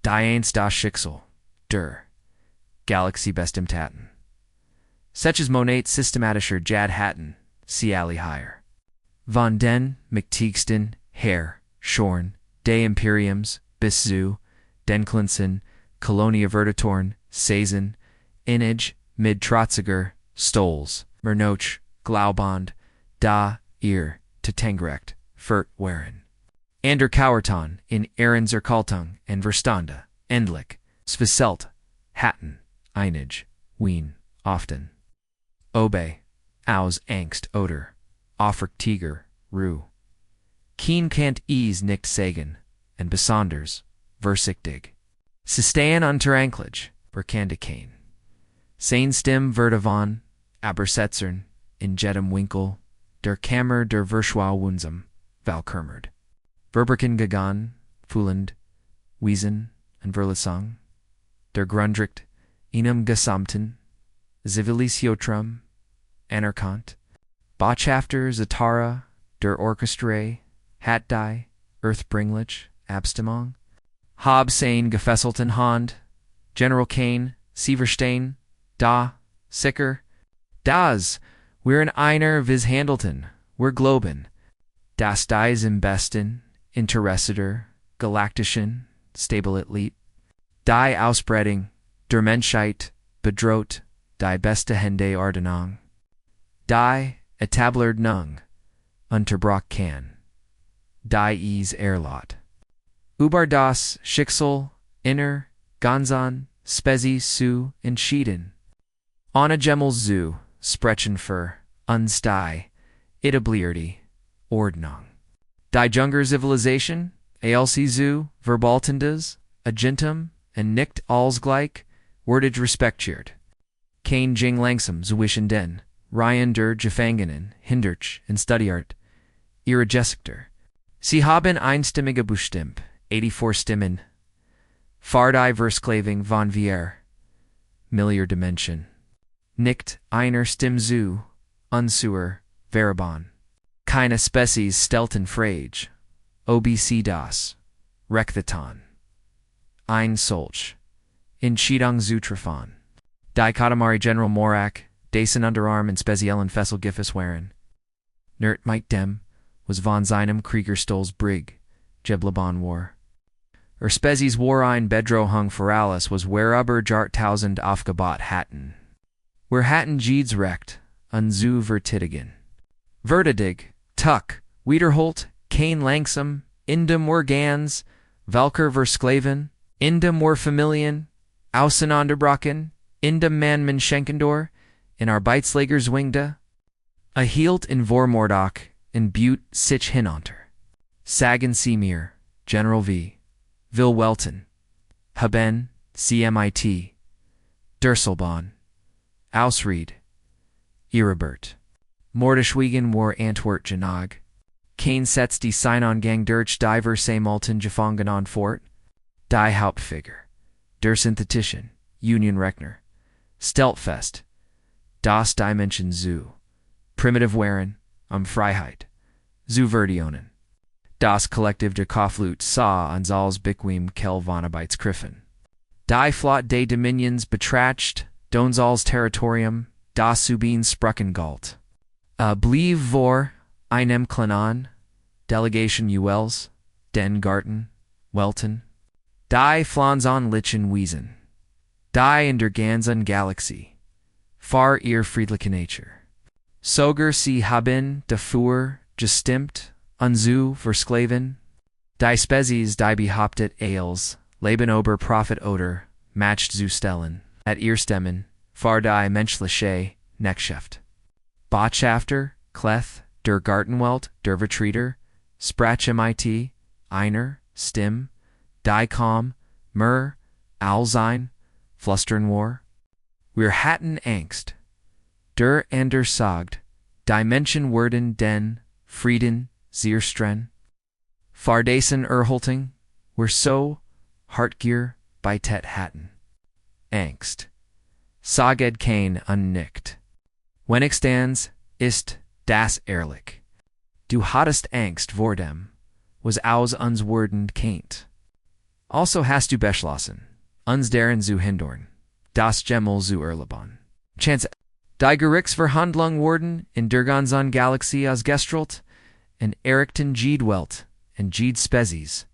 Die Eins das Schicksal, der Galaxie bestimmt hatten. Setches Monate systematischer Jad hatten, sie alle higher. Von den Mächtigsten her, Schorn, des Imperiums, bis zu, den Kleinsten, Kolonia Vertatorn, Sazen, Innig, mid Trotziger, Stolz, Mernoch, Glauband, da, ihr, Tetengrecht, Furt waren. Ander Kauerton in Ehrenzerkaltung and Verstande, Endlich, Sviselt, Hatten, Einig, Wien, often. Obe, aus Angst oder, Offric Tiger, Ru. Keen Kant ease nicht sagen, and besonders, versichtig. Sustaien unter Anklage, Berkandikain. Sein Stim Verdavon, Abersetzern, in Jedem Winkel, der Kammer der Verschwauwunsam, Valkermerd. Verberken gegangen, Fulend, Wiesen, and Verlisang, der Grundricht, Enum Gesamten, Zivilisotrum, Anerkant, Botschafter Zatara, der Orchestrae, Hatdei, Earthbringlich, Abstimmung, Hob Sein Gefesselten Hand, General Kane, Sieverstein, Da, Sicker, Das, we're in einer vis Handelten, we're Globen, Das dies im Besten, Interessitor, Galaktischen, Stabilit Lied, Die Ausbredding, der Menschheit, Bedroht, Die beste Hände Ordnung, Die etablerd Nung, Unterbroch kann, Die is Erlot. Über das Schicksal, Inner, Ganzan, Spezi Su, Entschieden. Anna Gemmels zu, Sprechen für, uns die, Etablierti, Ordnung. Die Junger Zivilisation, ALC zu, Verbaltendes, Agentum, and nicht alles gleich, wordage respektiert. Kein Jing langsam zwischen den, Ryan der Gefangenen, Hinderch, and Studiart, ihre Gesikter. Sie haben einstimmige bestimmt, 84 Stimmen, Fardei Versklaving von Vier, Millier Dimension. Nicht einer Stimme zu, Unsuer, Verabon. Keine Species stelten Frage, OBC das, Rektheton. Ein Solch, Entschiedung zu treffen. Dichotomary General Morak, Dasen Underarm and Speziellen Fessel Giffes waren. Nert Mike Dem, was von seinem Kriegerstolz Brig, Jeblabon war. Spezies war ein Bedro hung Foralis was wherever jart tausend aufgebaut hatten. Where hatten Jeeds recht, unzu vertitigen. Vertidig, Tuck, Wiederholt, Kane langsam, Indem were Gans, Valker versklaven, Indem were Familien, Ausenonderbrocken, Indem man Menschenkendor, in Arbeitslagers Wingda, Erhielt in Vormordock, in Butte sich hinunter. Sagen Semir, General V. Vil Welton, Haben, CMIT, Durselbahn, Ausried, Iribert. Mordischwegen war Antwort Janag. Kane setzt die Sinon-Gang durch Diver Samolten Gefangen fort. Die Hauptfigur. Der Synthetischen, Union Rechner. Steltfest. Das Dimension zu. Primitive Waren, Freiheit. Zu Verdionen. Das Kollektiv der Kaufleut sah uns als bequem Kelvanabites Griffen. Die Flot des Dominions betracht, dons als Territorium, das Subin Sprucken galt. Blieb vor, einem Klanon, Delegation Uels, Den Garten, Welton. Die Flanson Lichen Wiesen. Die in der ganzen Galaxie. Far ihr friedliche Nature. Sogar sie haben dafür gestimmt, unzu versklaven. Die Spezies die behauptet Ales, Leben ober Prophet oder, matched zu stellen, at ihr Stemmen, far die menschliche, Neckschäft. Botschafter, Kleth, der Gartenwelt, der Vertreter, Sprach MIT, Einer, Stim, Die Calm, Mur, Alsein, Flustern war. Wir hatten Angst. Der Ander sagt, Dimension werden den, Frieden, Zierstren. Fardasen Erholting, we're so, Hartgier, bei Tet hatten. Angst. Saged Kane unnickt. Wenigstens ist das ehrlich. Du hattest Angst vor dem, was aus uns werdend Kaint. Also hast du beschlossen, uns deren zu hindorn, das Gemmel zu erleben. Chance die Gerichtsverhandlung worden in der ganzen Galaxie ausgestrahlt, en Erichten Welt en Spezies.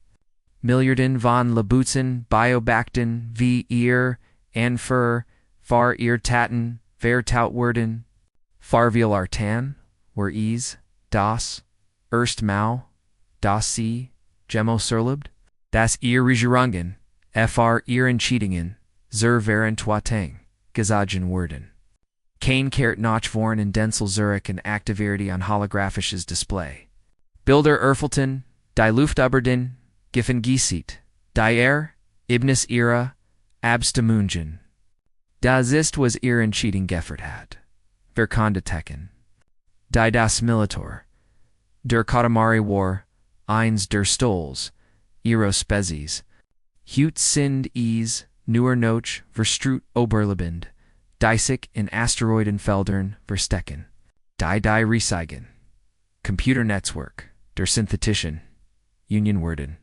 Milliarden von Labutzen, Biobacten, wie ihr, Anfer, far ihr Taten, vertaut worden, farviel artan, were ease, das, erst Mau, das sie, Gemmo serlubd, das ihr Regierungen, fr ihr Entschiedungen, zur Verantwortung, gesagen worden. Kein kehrt noch vorn in Denzel Zurich and Activity on holographisches Display. Bilder Erfelten, die Luftüberden, Giffen Giesit, die Ibnis ihrer, Abstimungen. Das ist was ihr entschieden geffert hat. Wer konnte tecken. Die das Militor. Der Katamari war, eins der Stols, ihre Spezies. Hut sind es, nur noch, verstrut Oberlebend. Dicek in Asteroidenfeldern verstecken. Die Recygen. Computer Netzwerk, der Synthetischen, Union Worden,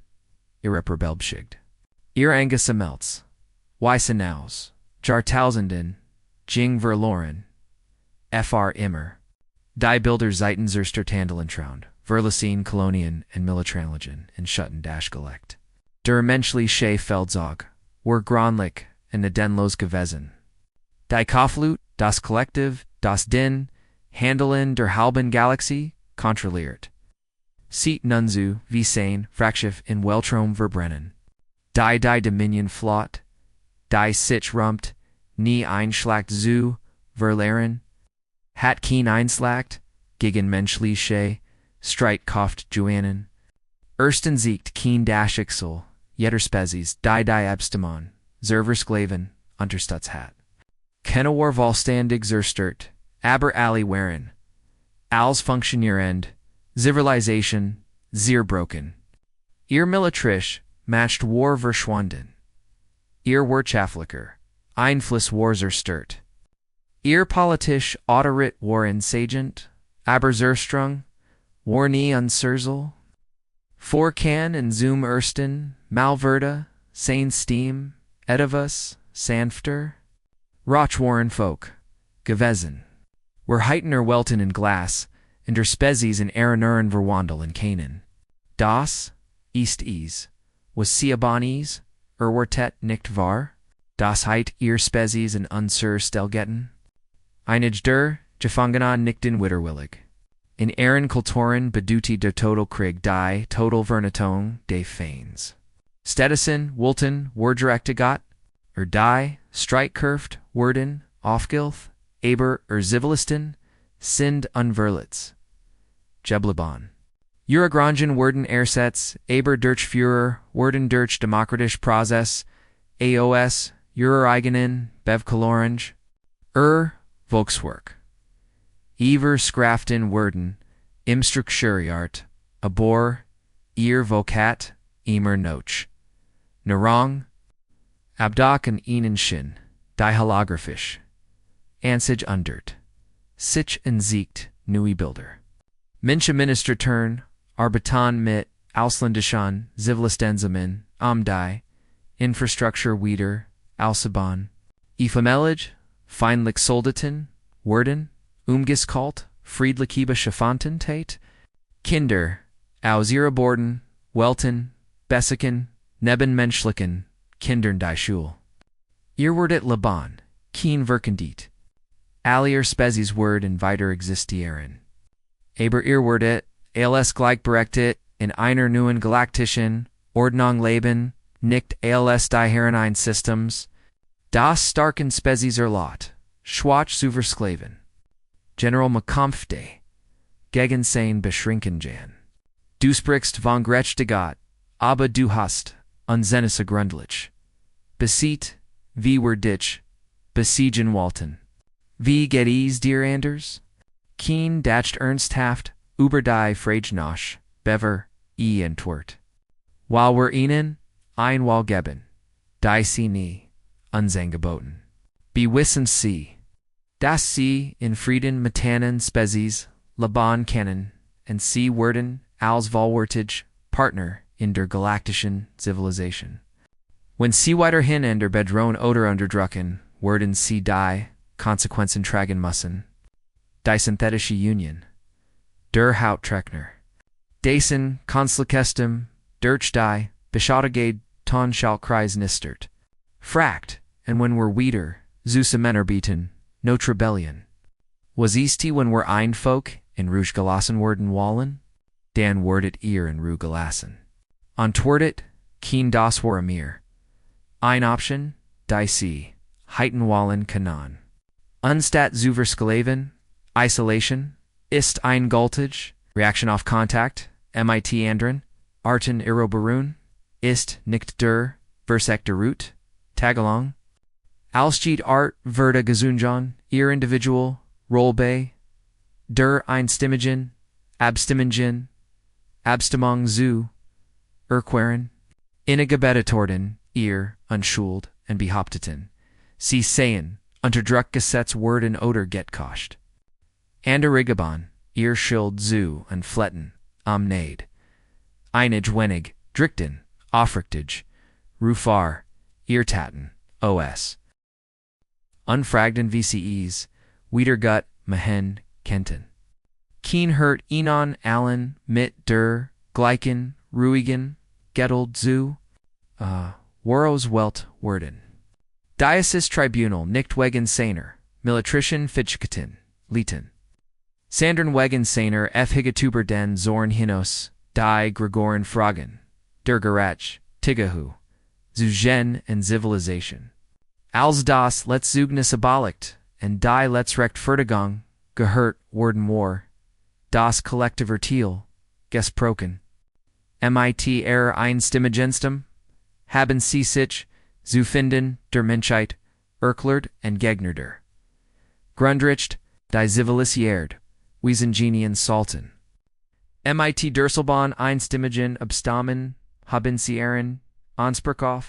irreparabelschicht. Ihr Angesamelts, Weissenaus, Jartausenden, Jing verloren, fr immer. Die Bilder Zeiten zur Stertandelentraund, Verlassine Kolonien and Militranlagen in Schutten gelegt. Der menschliche Feldzug, were gronlich and nedenlos gewesen. Die Kauflut, das Kollektiv, das Den, Handeln der halben Galaxie, kontrolliert. Sieht nunzu, wie sein, Frackschiff in Weltraum verbrennen. Die Dominion Flot, die sich rumpt, nie einschlagt zu, verlehren. Hat keen einslagt, gegen menschliche, Streit kauft Juanen. Ersten siegt keen Dashixel, jetter Spezies, die Abstimon, Serversklaven, Unterstuts hat. Kenawar Volstandig zerstört, aber alle waren. Als Funktionierend, Zivilisation, zerbroken. Ihr Militrisch, matched war verschwunden. Ihr Wirtschaftlicher, Einfluss war zerstört. Ihr politisch Autorit war insagent, aber zerstrung, war nie unsersel. Vorkan und zum ersten, Malverda, sein Steam, etwas, sanfter. Roch waren Folk, gewesen. Were Heitener Welten in Glas, in der Spezies in Aranuren verwandel in Canaan. Das, East Ease, was Siabanes, Wartet nicht wahr? Das Heit ihr Spezies in Unsur Stelgetten? Einig der, Gefangena nicht in Witterwillig. In Aaron Kultoren beduti der Total Krieg die Total Vernaton de Fanes. Stedison, Wulten, Wordrechtegot, die, Streitkurft, Worden, Aufgilth, Aber Zivilisten, sind Unverlitz. Jeblebon. Eurograngen Worden Ersatz, Aber durch Führer, Worden durch Demokratisch Prozess, AOS, Eureigenen, Bevkolorange, Volkswerk. Iver Scraften Worden, Imstructuriart, Abor, Ihr Vocat, Emer Noch. Narong, Abdak und ihnen Shin, die Holographisch. Ansig undert. Sich und siegt, neue Bilder. Minister turn, Arbitan mit, Ausländischen, Zivilistenzamin, die, Infrastruktur wieder, Alsabon. Ephemelig, feinlich Soldaten, Worden, Umgeskalt, friedliche Schafanten tate. Kinder, aus ihrer Borden, Welten, Bessiken, Nebenmenschlichen, Kindern die Schule. Ihr wordet Laban, keen verkendit. Allier Spezies word in weiter existieren. Aber ihr wordet, als gleichberechtigt, in einer neuen galaktischen, Ordnung leben, nicht als die Herrenein Systems. Das starken Spezies Lot, Schwach zu versklaven. General Makampfte, gegen sein beschrinken. Du sprichst von Gerechtigkeit, aber du hast, unsenes Grundlich. Besiegt, wie wir dich, besiegen wollten. Wie geht es dir anders? Keen dacht ernsthaft, über die Frage bever, entwort. While wir ihnen, einmal geben, die sie nie, uns angeboten. Bewissen sie, dass sie in Frieden mitanen Spezies, Laban kennen, und sie werden, als vollwertig, Partner in der galaktischen Zivilisation. When sie weiter hin in der Bedrohung oder unterdrücken, werden sie die Konsequenzen tragen müssen. Die synthetische Union. Der Hauptträger. Dessen Konfliktsystem durch die Beschädigte Tonschaltkreis nistert. Fragt, and when we're wieder, Zeus Männer bieten, not Rebellion. Was ist when we're ein Folk in Rouge gelassen worden wallen? Dan wordet ihr in Rouge gelassen. Antwortet, keen das war mir. Ein Option, die sie, heiten wallen kanon. Unstat Zuverskeleven, Isolation, ist ein Gültig, Reaction auf Kontakt, mit anderen, Arten Iroberun, ist nicht der Versekte Root, Tagalong. Alsgeht Art Verda Gesundjon, ihr Individual, Rollbay, der Einstimmigen, Abstimmingen, Abstimmung zu, Erqueren, Innegebettorten, ihr, unschuld, und behaupteten, sie sehen, unter Druck gesetzt werden oder getkost. Anderigabon, ihr Schild zu und Fletten, am Nade. Einig wenig, Drichten, Aufrichtig, Rufar, ihr Taten, OS. Unfragden VCEs, Wiedergut, Mahen, Kenten. Keen hurt Enon, Allen, mit der, Gleichen, Ruigen, Gettled zu, Waros Welt, Werden. Diocese Tribunal, nicht wegen seiner, Militrischen Fitchketin, Lieten. Sandern wegen seiner Higetuber den Zorn Hinos, die Gregoren Fragen, der Geratsch, Tigahu, zu Gen and Civilization. Als das Letzzeugnis abalegt, and die Letzrecht Fertigung, gehört worden war, das kollektiver Thiel, gesprochen. Mit Einstimmigenstem, haben sie sich, zu finden, der Menschheit, erklärt und gegnerter. Grundricht, die zivilisiert, Wiesengenien Salten. Mit Durselbahn Einstimmigen abstammen, haben sie ihren, Anspruch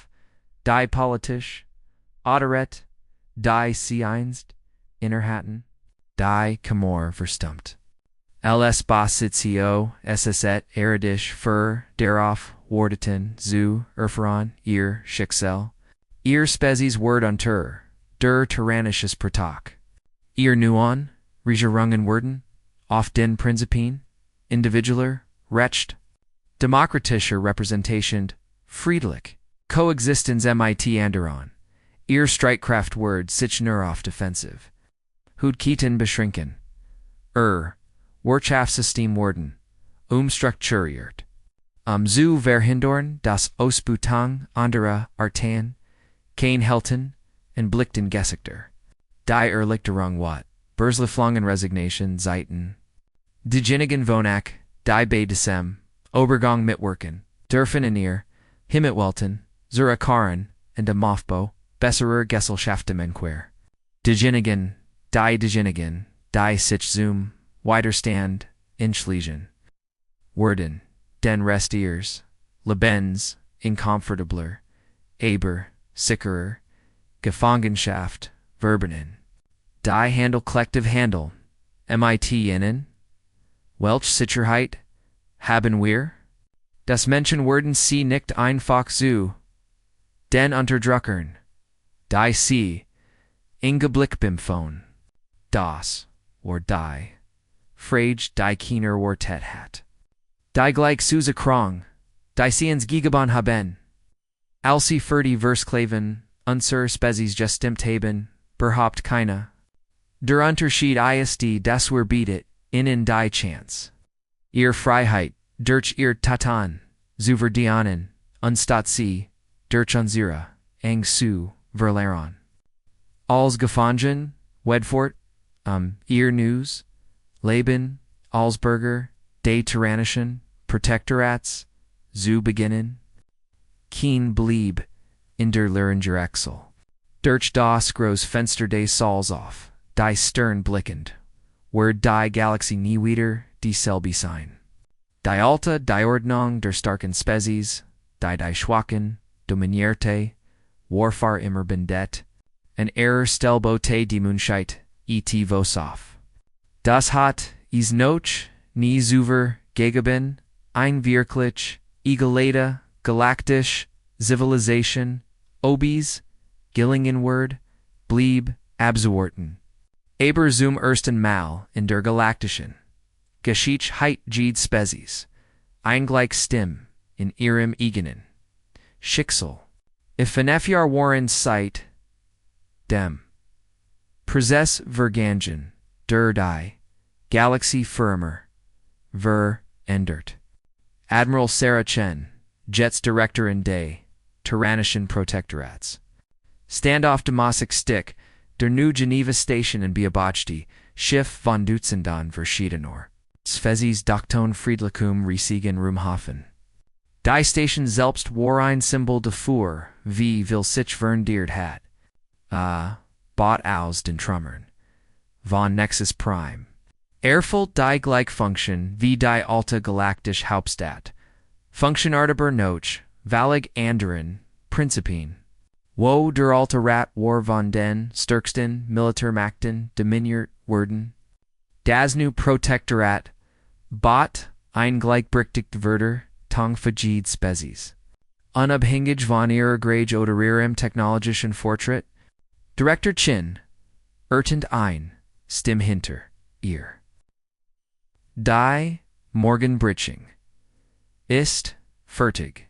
die politisch, Oderet, die sie einst, innerhatten, die Kamor verstummt. LS Basitio, SSet, Eredisch, darauf, Wardeten, zu, Erferon, ihr, Schicksal. Ihr Spezies Word unter, der tyrannisches Pratak. Ihr Nuon, Regierungen werden, auf den Prinzipien, individueller, Recht, demokratischer Repräsentation, friedlich, Coexistence mit anderen. Ihr Streitkraft Word sich nur auf defensive. Hudketen beschränken. Wirtschaftssystem werden, strukturiert. Zu verhindern, das Ausbeutung anderer Arten, kein Helten, und blickten Gesigter. Die Erlichterung wat, Berzleflangen Resignation Zeiten. Diejenigen Wonak, die bei Desem, Obergang mitwirken, dürfen in ihr, Himmetwelten, Zurückkehren, und dem Aufbau, besserer Gesellschaften quer. Diejenigen, die sich zum Widerstand, entschließen. Werden, den Rest ihres, Lebens, incomfortabler, aber, sicherer, Gefangenschaft, verbenen. Die Handel Kollektiv Handel, mit innen, welch Sicherheit, haben wir? Das Menschen werden sie nicht einfach zu, den unterdrücken, die sie, ingeblickbimphon, das, or die, frage die Kiener or tet hat. Die gleich Suze Krong, die sie ins Gigaban haben. Alsi ferdi Verskleven, unser Spezies gestimmt haben, berhaupt keine. Der Unterschied ist das wir bietet, in die Chance. Ihr Freiheit, durch ihr Tatan, zu verdienen, anstatt sie, durch unsere, eng zu, verlieren. Als Gefangen, Wedfort, ihr News, Leben, als Bürger, des tyrannischen, Protektorats, zu beginnen. Keen blieb, in der Lehringerexel. Durch das groß Fenster des Saals auf, die stern blickend, word die Galaxie nie wieder dieselbe sein. Die alte, die Ordnung der starken Spezies, die schwachen, dominierte, Warfare immer bendet, en Stellbote die Menschheit, vosaf. Das hat, is noch, nie zuver, gegeben, ein wirklich, egalete, galaktisch, Civilization, Obies, Gillingenword, Blieb, Abzuorten. Aber zum ersten Mal in der Galaktischen Geschichte Jede Spezies, eingleich Stimm in ihrem eigenen Schicksal. If Venefjar waren Zeit, dem Prozess vergangen, der die Galaxie firmer, verändert. Admiral Sarah Chen, Jets Directorin des Tyrannischen Protektorats. Standoff Demassig Stick, der New Geneva Station in Biabachti, Schiff von Dutzendon verschiedener. Spezies Dokton Friedlicum Riesigen Rumhafen. Die Station selbst war ein Symbol dafür, wie will sich verändert hat. Bot aus den Trümmern. Von Nexus Prime. Erfüllt die Gleichfunktion wie die alte galaktische Hauptstadt. Funktionartiger Noch, Valig anderen Prinzipien. Wo der alte Rat war von den stärksten Militärmakten dominiert worden. Das new Protektorat bot ein gleichberechtigter Wörter Tong Fajid Spezies. Unabhängig von ihrer Grage oder ihrem technologischen Fortschritt. Director Chin, ertend ein, Stimm hinter, ihr. Die Morgenbriching. Ist, fertig.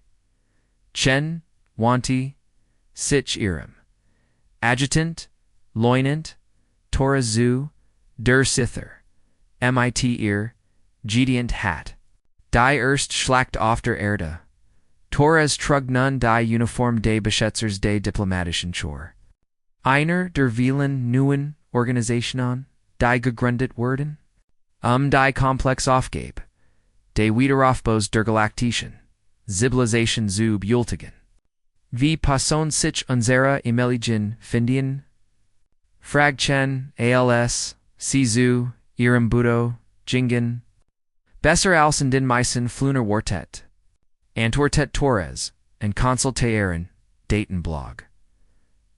Chen, wanti, sich ihrem. Adjutant, Leutnant, Tora zu, der Sither. MIT ihr, Gideont hat. Die erst schlacht auf der Erde. Torres trug nun die Uniform des Beschützers des diplomatischen Chor. Einer der vielen neuen Organisationen, die gegründet wurden, die Komplex aufgab, des Wiederaufbaus der Galaktischen Zivilisation zu bewältigen. Wie passen sich unsere Emeligen finden? Frag Chen, als, sie zu, ihrem Budo, Jingen. Besser als in den meisten Flünerwartet. Antwortet Torres, en consultieren, Datenblog.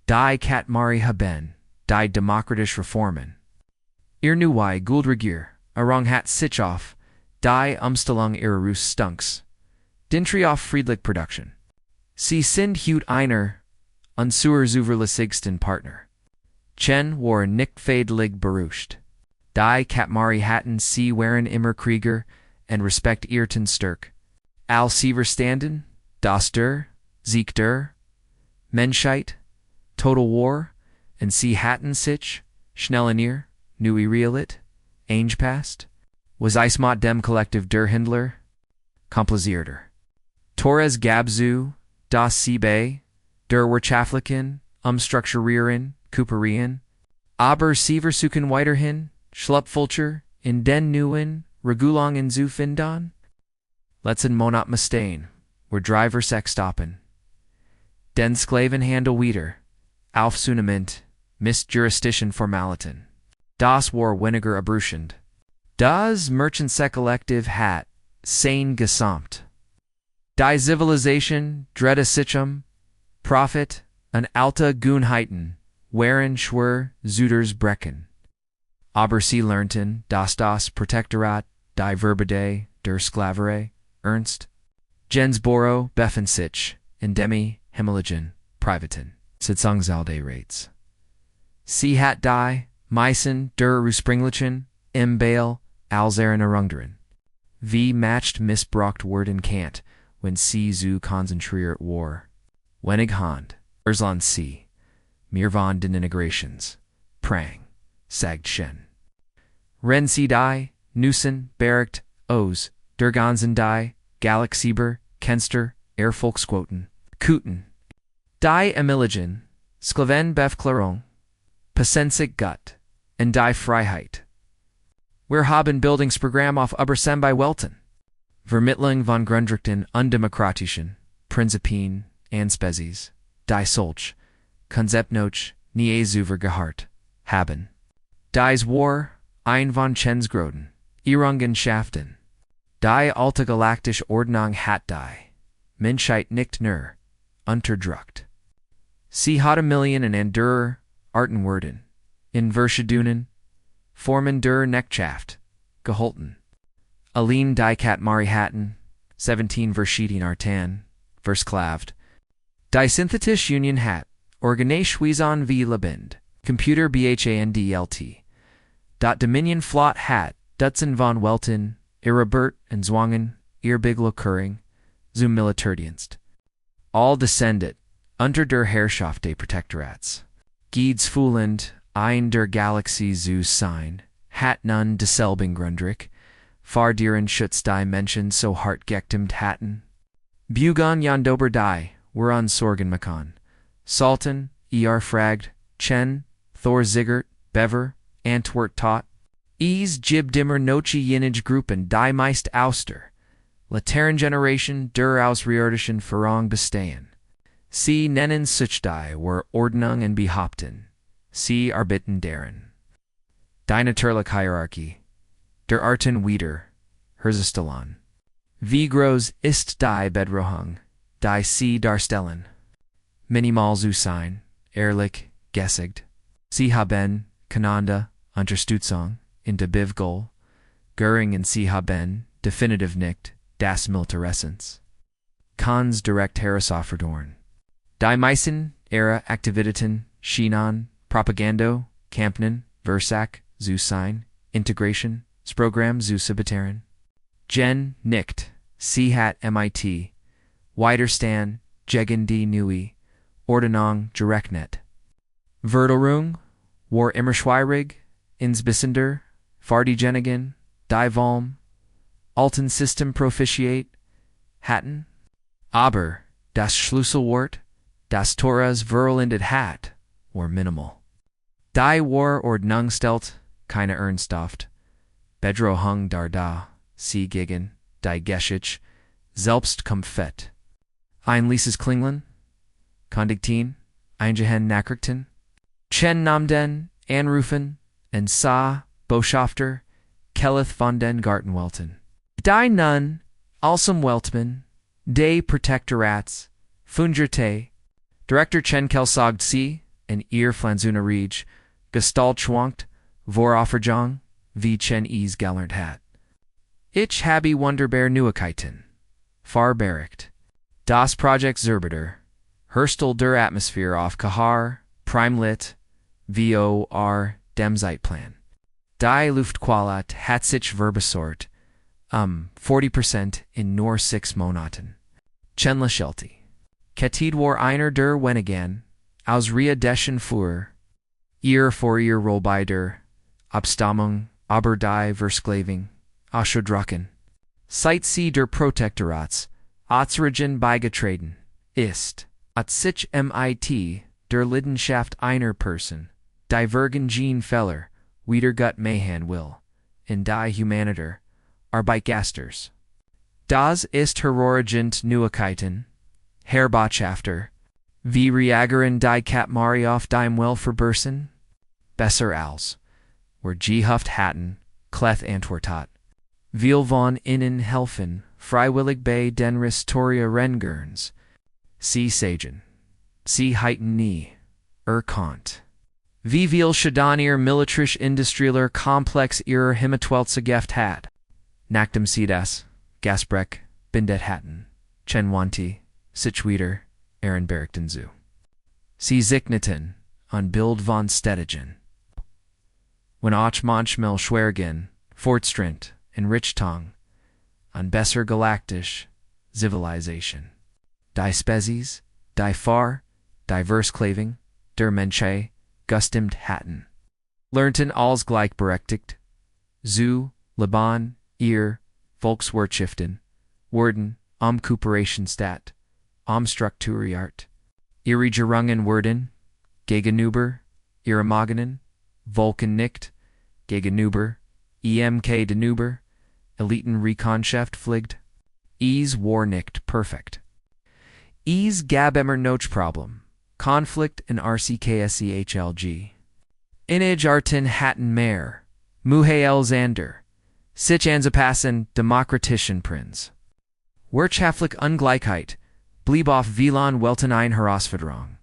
Die Katmari haben, die demokratisch Reformen. Ihr neue Guldregier, errang hat sich auf, die Umstellung ihrer Rüstungs. Dintri auf friedlich Production. Sie sind heute einer, unser zuverlässigsten Partner. Chen war nicht fädelig beruhigt. Die Katmari hatten sie waren immer Krieger, en Respekt irrten stark. Al sie verstanden, das der, Sieg der, Menschheit, Total War, en sie hatten sich, schnell in ihr, nu realit, eingepasst, was eismat dem Kollektiv der Hindler, komplizierter. Torres gabzu, das Siebe, der Wirtschaftlichen, Umstrukturieren, Cooperieren, aber sie versuchen weiterhin, Schlupfvulcher, in den neuen, Regulungen zu finden? Letzten Monat mussten, wir Driver Sex stoppen. Den Sklavenhandel wieder, aufzunehmend, Miss Jurisdiction Formaliten. Das war weniger erbrüchend. Das Merchantsekollektiv hat, sein gesamt. Die Zivilisation, drette Sichum, Profit, an alte Gunheiten, waren schwer Zuders brechen. Aber sie lernten, dass das Protektorat, die Verbade, der Sklaverei, ernst. Gensboro befen sich, indemi, Himmeligen, Privaten, Sitzungsalde Rates. Sie hat die, meisten der Ursprünglichen, im Bail, alzeren Errungeren. Wie matched missbraucht worden kant, wenn sie zu konzentriert war. Wenig Hand, Ersland sie, mir von den Integrations, Prang, sagt Shen. Ren sie die, Nussen, Bergt, Os, der ganzen die, Galaxieber, Kenster, Erfolgsquoten, Kuten. Die Emiligen, Sklaven Befklarung, Passensig Gut, und die Freiheit. Wir haben Bildungsprogramm auf Übersem bei Welten. Vermittlung von Grundrechten undemokratischen, Prinzipien, and Spezies, die solch, Konzeptnoch, nie zuver gehart, haben. Dies war, ein von Chensgroden, Errungenschaften. Die alte galaktische Ordnung hat die, Menschheit nicht nur, unterdrückt. Sie hat Million und der Artenwerden, in Verschiedenen, Formen der Neckschaft, gehalten. Allein die Katmari hatten, 17 verschiedene Arten, versklavt, Die Synthetische Union hat, Organische Weisen wie Lebend, Computer BHANDLT. Dominion Flot hat, Dutzen von Welten, Irrebert und Zwangen, ihr Biglokuring, zum Militärdienst. All descendet, unter der Herrschaft des Protektorats. Gieds Fulend, ein der Galaxie zu sein, hat nun dieselben Grundrick, far deren Schutz die Menschen so hart gektimmt hatten. Bugon Jandober die, woran Sorgen makan. Salten, fragt, Chen, Thor Ziggert, Bever, Antwort tot. Jibdimmer noche Jinage Gruppen die meist Auster. Laterren Generation der Ausrierdischen Verrang bestehen. Sie nennen sich die were Ordnung und Behaupten. Sie arbiten deren. Die Naturliche Hierarchie. Der Arten wieder, Herzestellan. Wie groß ist die Bedrohung, die sie darstellen? Minimal zu sein, ehrlich, gesigt. Sie haben, Kanada, Unterstützung, in der Bivgol, Göring und sie haben, definitiv nicht, das Militaressenz. Kans direkt Herausforderungen. Die meisten ihrer Aktivitäten schienen Propagando, Kampnen, Versac, zu sein, Integration, Program zu saboteren. Gen nicht, sie hat MIT, Widerstand, gegen die neue Ordnung gerechnet. Verdelung, war immer schwierig, insbesondere, für die Genigen, die vom alten System profitiert hatten. Aber das Schlüsselwort, das Torahs verwendet hat, war minimal. Die war Ordnung stellt, keine Ernsthaft. Bedrohung da, sie gegen, die Geschichte, selbst kommt ein Lieses Klingeln, Kondigtin, eingehen Nachrichten, Chen Namden, Anrufen, und sa, Botschafter, Kelleth von den Gartenwelten. Die nun, alsem Weltmann, des Protektorats, Fungerte, Director Chen Kelsagt sie, en ihr Flanzuna Riege, Gestalt schwankt, Vorofferjong, wie Chen gelernt hat. Ich habe wunderbar Neuigkeiten. Verbergt. Das Projekt Zerbiter, Herstel der Atmosphäre auf Kahar, Primelit, VOR, dem Zeitplan. Die Luftqualität hat sich verbessert, 40% in nur 6 Monaten. Chenla Shelty. Ketid war einer der wenigen, Ausrea deschen Fuhr, ihr vor ihr Rollbei der Abstammung, aber die Versklaving, Aschodrucken. Seit sie der Protektorats, Atzrigen beigetreten, ist, at sich MIT, der Leidenschaft einer Person, divergen Gene Feller, Wiedergut Mahan will, in die Humaniter, Arbeitgasters. Das ist herorigent Neuigkeiten, Herr Botschafter, wie reagieren die Katmari auf dem Weltverbürsen? Besser als, were gehuft hatten, Kleth antwortat. Wir von innen helfen, freiwillig bei den Restoria Rengerns. Sie sagen, sie heiten nie, Kant. Wie viel Schaden ihr militärisch-industrieller Komplex ihrer Himmelswelt geft hat. Nachdem sie das, Gasbreck, bindet hatten, Chenwanti, Sichwieder, Ehrenbergten zu. Sie signeten, an Bild von Stedigen. Wenn auch manchmal schwergen, Fortschritt, in Richtung, an besser galaktisch, Zivilisation. Die Spezies, die Far, Diversklaving, der Menschheit, gestimmt hatten. Lernten als gleichberechtigt, zu, Liban, ihr, Volkswirtschaften, worden, Kooperationsstaat, Strukturiert, ihre Gerungen werden, gegenüber, ihre Magenen, Volken nicht, gegenüber, EMK denüber, Elitenrekonschäft fliegt, war nicht perfekt. Gab immer noch Problem, Konflikt in RCKSEHLG. Inage Arten hatten mehr, Muhael Zander, sich anzupassen, demokratischen Prinz. Wirtschaftliche Ungleichheit, blieb auf VLAN Welten ein Herausforderung.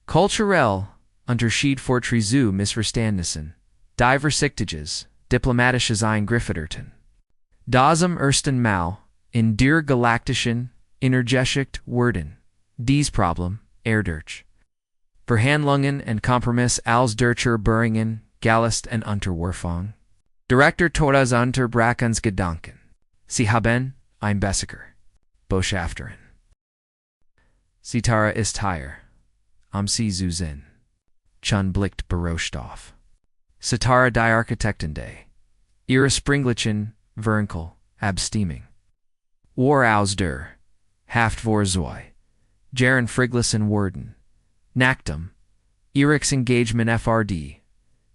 Kulturell, Unterschied Fortri zu Missverständnissen, Diversichtiges, diplomatisches Eingrifferten. Das am ersten Mal, in der galaktischen, energetic werden, dies Problem, Erdurch. Verhandlungen und Kompromiss als Deutscher Beringen, Gallist und Unterwerfung. Director todas Unterbrachens Gedanken. Sie haben ein Bessiger. Botschafterin. Sitara ist hier. Am Sie zu sehen. Chun blickt beroscht auf. Sitara die Architektende. Ihre Springlichen, Vernkel, abstimming. War aus der Haft vor zwei. Jaren Friglissen Worden. Nachtum. Erichs Engagement FRD.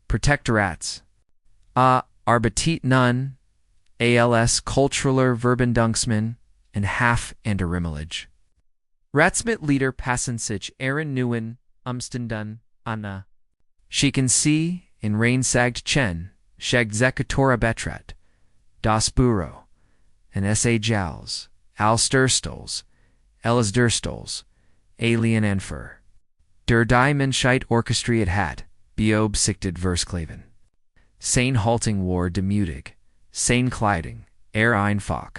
Protectorats. Arbeitet nun. ALS Kultureller Verbindungsmann and Half and a Rimmelage. Ratsmit Leader passen sich Aaron Newen, Umstanden, Anna. She can see, in Rain sagt Chen, Sheg Zekatora Betrat, Das Bureau, and S.A. Jowls, Al Sturstols, Ellis Durstols, Alien Enfer. Der die Menschheit Orchestriert hat, Beob sichtet Versklaven. Sein halting war demutig, sein Kleiding, einfach,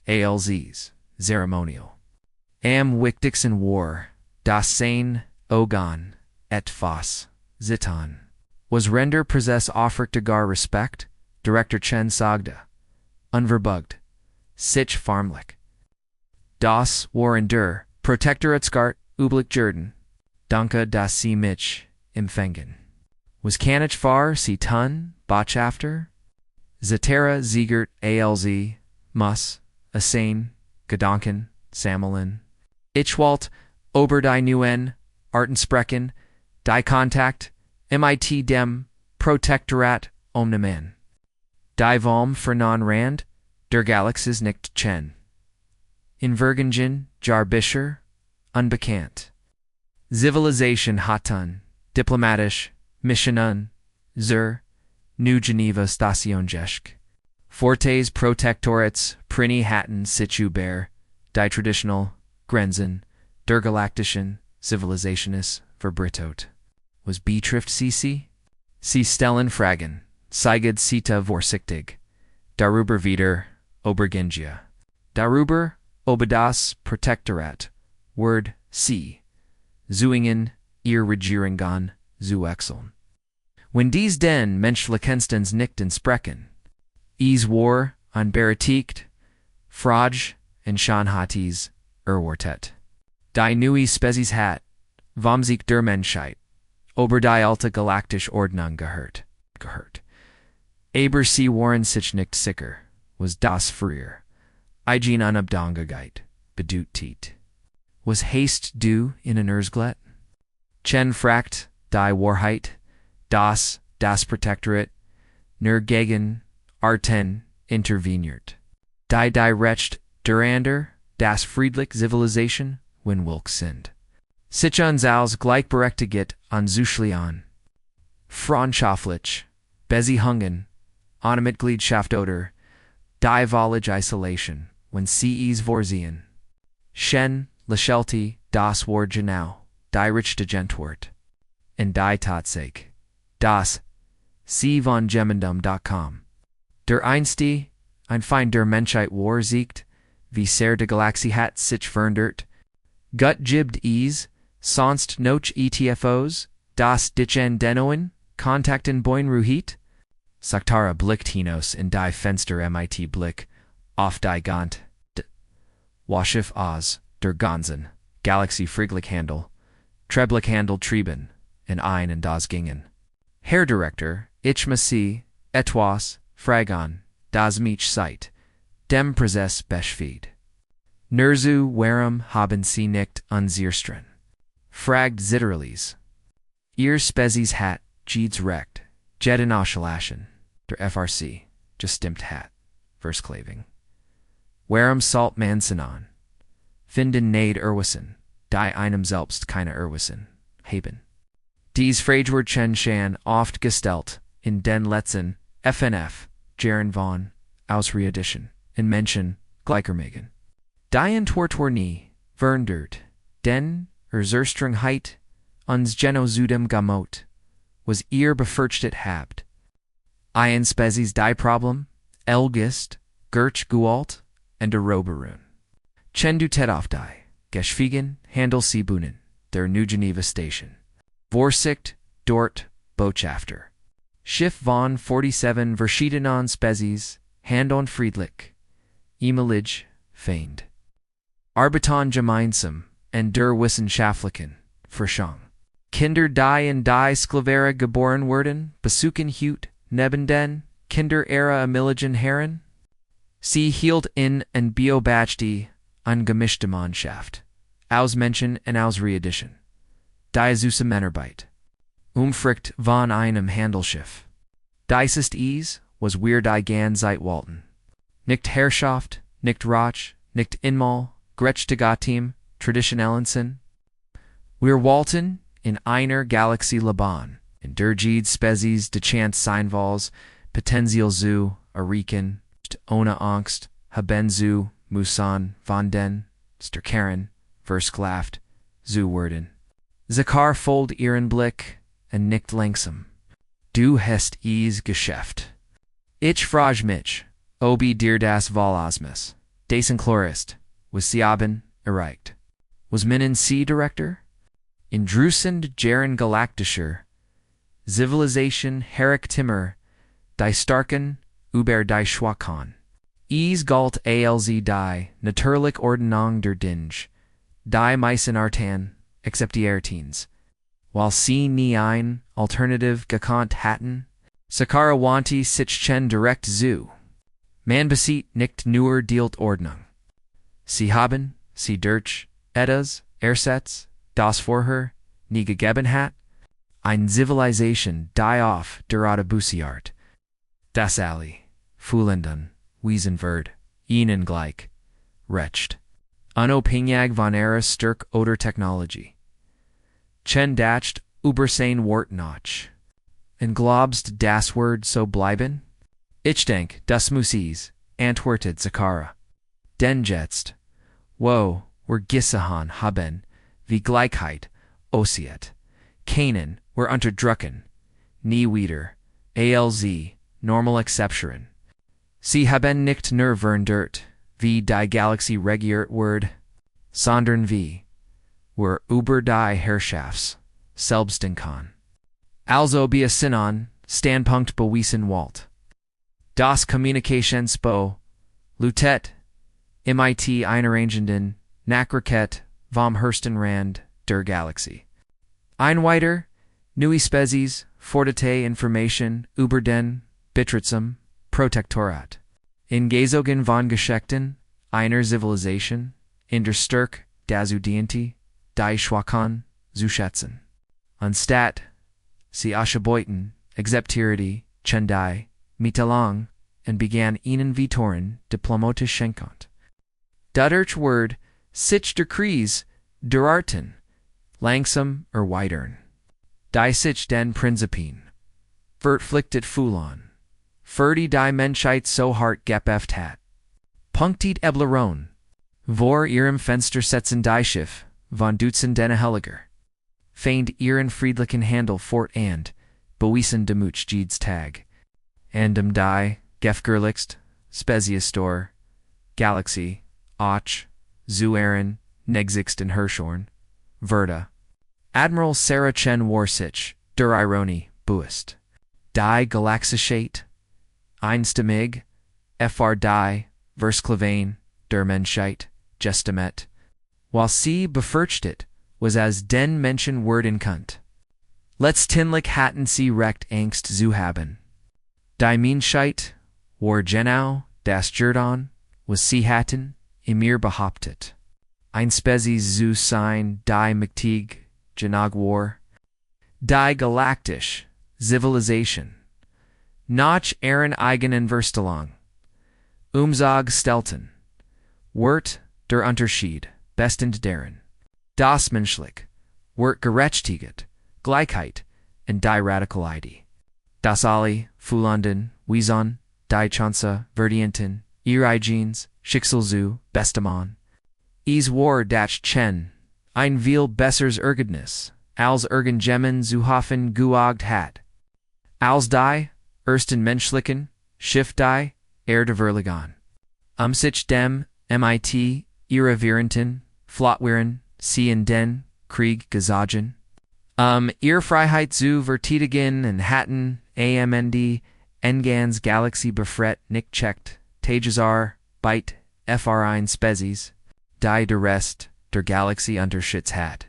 ALZs, ceremonial. Am Wichtigsten war, das sein, Ogan, etwas, Zitan. Was render Präsess offerte gar Respekt, Director Chen sagte, unverbugt, sich farmlich. Das waren der, Protektoratskart, Ublik Jordan, Danke, dass Sie mich empfangen. Was kann ich für Sie tun, Botschafter? Zetera Ziegert ALZ, Muss, Asane, Gedanken, Sammeln. Ichwalt, Ober die Neuen, Artensprechen, die Kontakt, MIT dem, Protektorat, Omniman. Die Valm Fernan Rand, der Galaxis nicht Chen. In Vergingen, Jar Bischer, unbekannt. Zivilisation Hatun, diplomatisch, Missionun, Zur, New Geneva Station Jeschk. Fortes Protectorats, Prini Hatten Situ Bear, Die Traditional, Grenzen, Der Galaktischen, Civilisationis, Verbritot. Was Betrifft Sisi? Sie Stellen Fragen, Seiged Sita Vorsichtig, Darüber wieder, Obergengia. Darüber, Obedas Protektorat, Word, Sie. Zuingen, ihr Regierungen, zu wechseln. Wenn dies den Menschlichstens nicht entsprechen, war, unberechtigt, Frage, und Schanhatis, erwartet. Die neue Spezies hat, vom Sieg der Menschheit, ober die alte galaktische Ordnung gehört. Aber sie waren sich nicht sicher, was das früher, eigen Unabdangigkeit, bedeutet. Was hast du in ein Erzglet? Chen fragt, die Wahrheit, das Protektorat, nur gegen, Arten, interveniert. Die Recht, durander, das friedlich Zivilisation, wenn Wilk sind. Sich uns als gleichberechtigt anzuschließen. Freundschaftlich, Beziehungen, ohne Mitgliedschaft oder, die Vollige Isolation, wenn sie es vorsehen. Shen, Lächelte, das war genau, die richtige Gentwort. In die Tatsache, das, sie von Gemendum.com. Der einste, ein Feind der Menschheit war siegt, wie sehr die Galaxie hat sich verändert. Gut gibt es, sonst noch ETFOs, das dich en denoen, Kontakten boin ruhit? Saktara blickt hinaus in die Fenster MIT Blick, auf die Gant. Waschiff aus, der Ganzen, Galaxie Friedlich Handel, Treblich Handel trieben, in ein und das gingen. Herr Director, ich muss etwas, fragen, das mich seit, dem Prozess beschfeed. Nerzu warum haben Sie nicht unsichteren? Fragt Zitterlis. Ihr Spezies hat, Jeeds recht, Jeden Ausschlaschen, der FRC, gestimmt hat, Versklaving. Warum salt man an? Finden nade Irwissen, die einem selbst keine Irwissen, haben. Dies Fragewort Chen Shan oft gestellt, in den letzten, FNF, Jaren von, Ausreedition, in Menschen, Gleichermegen. Die Tortorni, Verndert, den, Zerstrengheit, uns Genozudem Gamot, was ihr befürchtet habt. Ein Spezies die Problem, Elgist, Gerch Gualt, und der Roberun. Chen du tet auf die, geschwiegen, handel sie bunen, der New Geneva Station. Vorsicht, dort, Botschafter. Schiff von 47 verschiedenen Spezies, Hand und friedlich. Emalige, feind. Arbeiten gemeinsam, en der wissenschaftlichen Forschung. Kinder die in die Sklave geboren werden, besuchen Hut, neben den Kinder ihrer Milligen Herren. Sie hielt in en beobachte an gemischte Mannschaft, aus Menschen en aus Reedition. Die Zusammenarbeit. Umfricht von einem Handelsschiff. Dies ist es, was wir die gan seit Walten. Nicht Herrschaft, nicht Rach, nicht Inmal, Gerechtigkeit, traditionellen Sinn. Wir Walten in einer Galaxie leben, in der jede Spezies de Chance Seinvals, Potenzial zu erreichen, ohne Angst, haben zu müssen, von den Sterkeren, versklavt, zu werden. Zakar fold ihren Blick, en nicht langsam. Du hast es Geschäft. Ich frage mich, ob dir das Walasmus, dessen Chlorist, was sie haben erreicht. Was meinen Sie, Director? In Drusend Jaren Galaktischer, Zivilisation Herrick Timmer, die Starken, über die Schwachen. Es galt als die natürlich Ordnung der Dinge, die meisten Arten, except die Ertins. While sie nie ein Alternative gekannt hatten, Sakara wanti sich chen direkt zu. Man besieht nicht nur die Ordnung. Sie haben, sie durch, etwas, ersetzt, das vorher, nie gegeben hat, eine Zivilisation die auf der Busiart. Das alle, Fulenden, wiesen wird, ihnen gleich, recht. Unabhängig von ihrer Stärke oder Technologie. Chen dacht über sein Wort nach. En glaubst das Wort so bleiben? Ich denk, das muss es, antwortet Zakara. Denn jetzt, wo wir gesehen haben, wie Gleichheit, aussieht, keinen wir unterdrücken, nie wieder, als normal Exception. Sie haben nicht nur verndert, wie die Galaxie regiert wird, sondern wie wir über die Herrschafts selbst denken. Also be a Sinon, Standpunkt bewiesen Walt. Das Kommunikationsbo, Lutet, MIT einarrangenden, Nachricht vom Hersten Rand der Galaxie. Ein weiter, neue Spezies, forderte Information über den Betriebsam Protektorat. In Gezogen von Geschichten, einer Zivilisation, in der Stärke das Udienti, die Schwachen zu schätzen. Anstatt, sie auszubeuten, akzeptierte Chendai, Mitalang, und begann ihnen Vitoren diplomatisch schenkend. Dadurch word, sich der Krise, der Arten, langsam erweitern. Die sich den Prinzipien, verpflichtet Fulon, für die Menschheit so hart gepeft hat. Punktiert Ebleron, vor ihrem Fenster setzen die Schiff, von Dutzend den Helliger. Feind ihren friedlichen Handel fortand, bewiesen demuch jedes Tag. And die, gefgerlichst, Speziestor, Galaxie, Och, Zueren, Negsixt and Hirschhorn, Verda. Admiral Sarah Chen Warsich, der Ironi, Buist. Die Galaxische, Einstimmig, Fr die, Versklavane, der Menschheit, Gestamet. While sie befürchtet, was as den Menschen werden könnt. Letztendlich hatten sie recht Angst zu haben. Die Menschheit, war genau das Jordan, was sie hatten, immer behauptet. Ein Spezies zu sein, die mächtig, genug war. Die galaktisch, Zivilisation. Nach ihren eigenen Verstellung. Umzog stelten. Wort, der Unterschied, bestend deren. Das Menschlich, wird gerechtigt, Gleichheit, und die Radikalität. Das alle, Fulanden, Wison, die Chance, Verdienten, ihre Gens, Schicksal zu, Bestaman. Es war das Chen, ein viel besseres Ergebnis, als irgendjemand zu hoffen geaugt hat. Als die, ersten menschlichen, Schiff die, Erde verlegen. Sich dem, MIT, ihre Virenten, Flottweren, sie in den, Krieg gesagen. Ihr Freiheit zu verteidigen und hatten amnd Engans Galaxie befret nicht checkt, Tagesar, byte, F1 Spezies, die der Rest der Galaxie unter Schutz hat.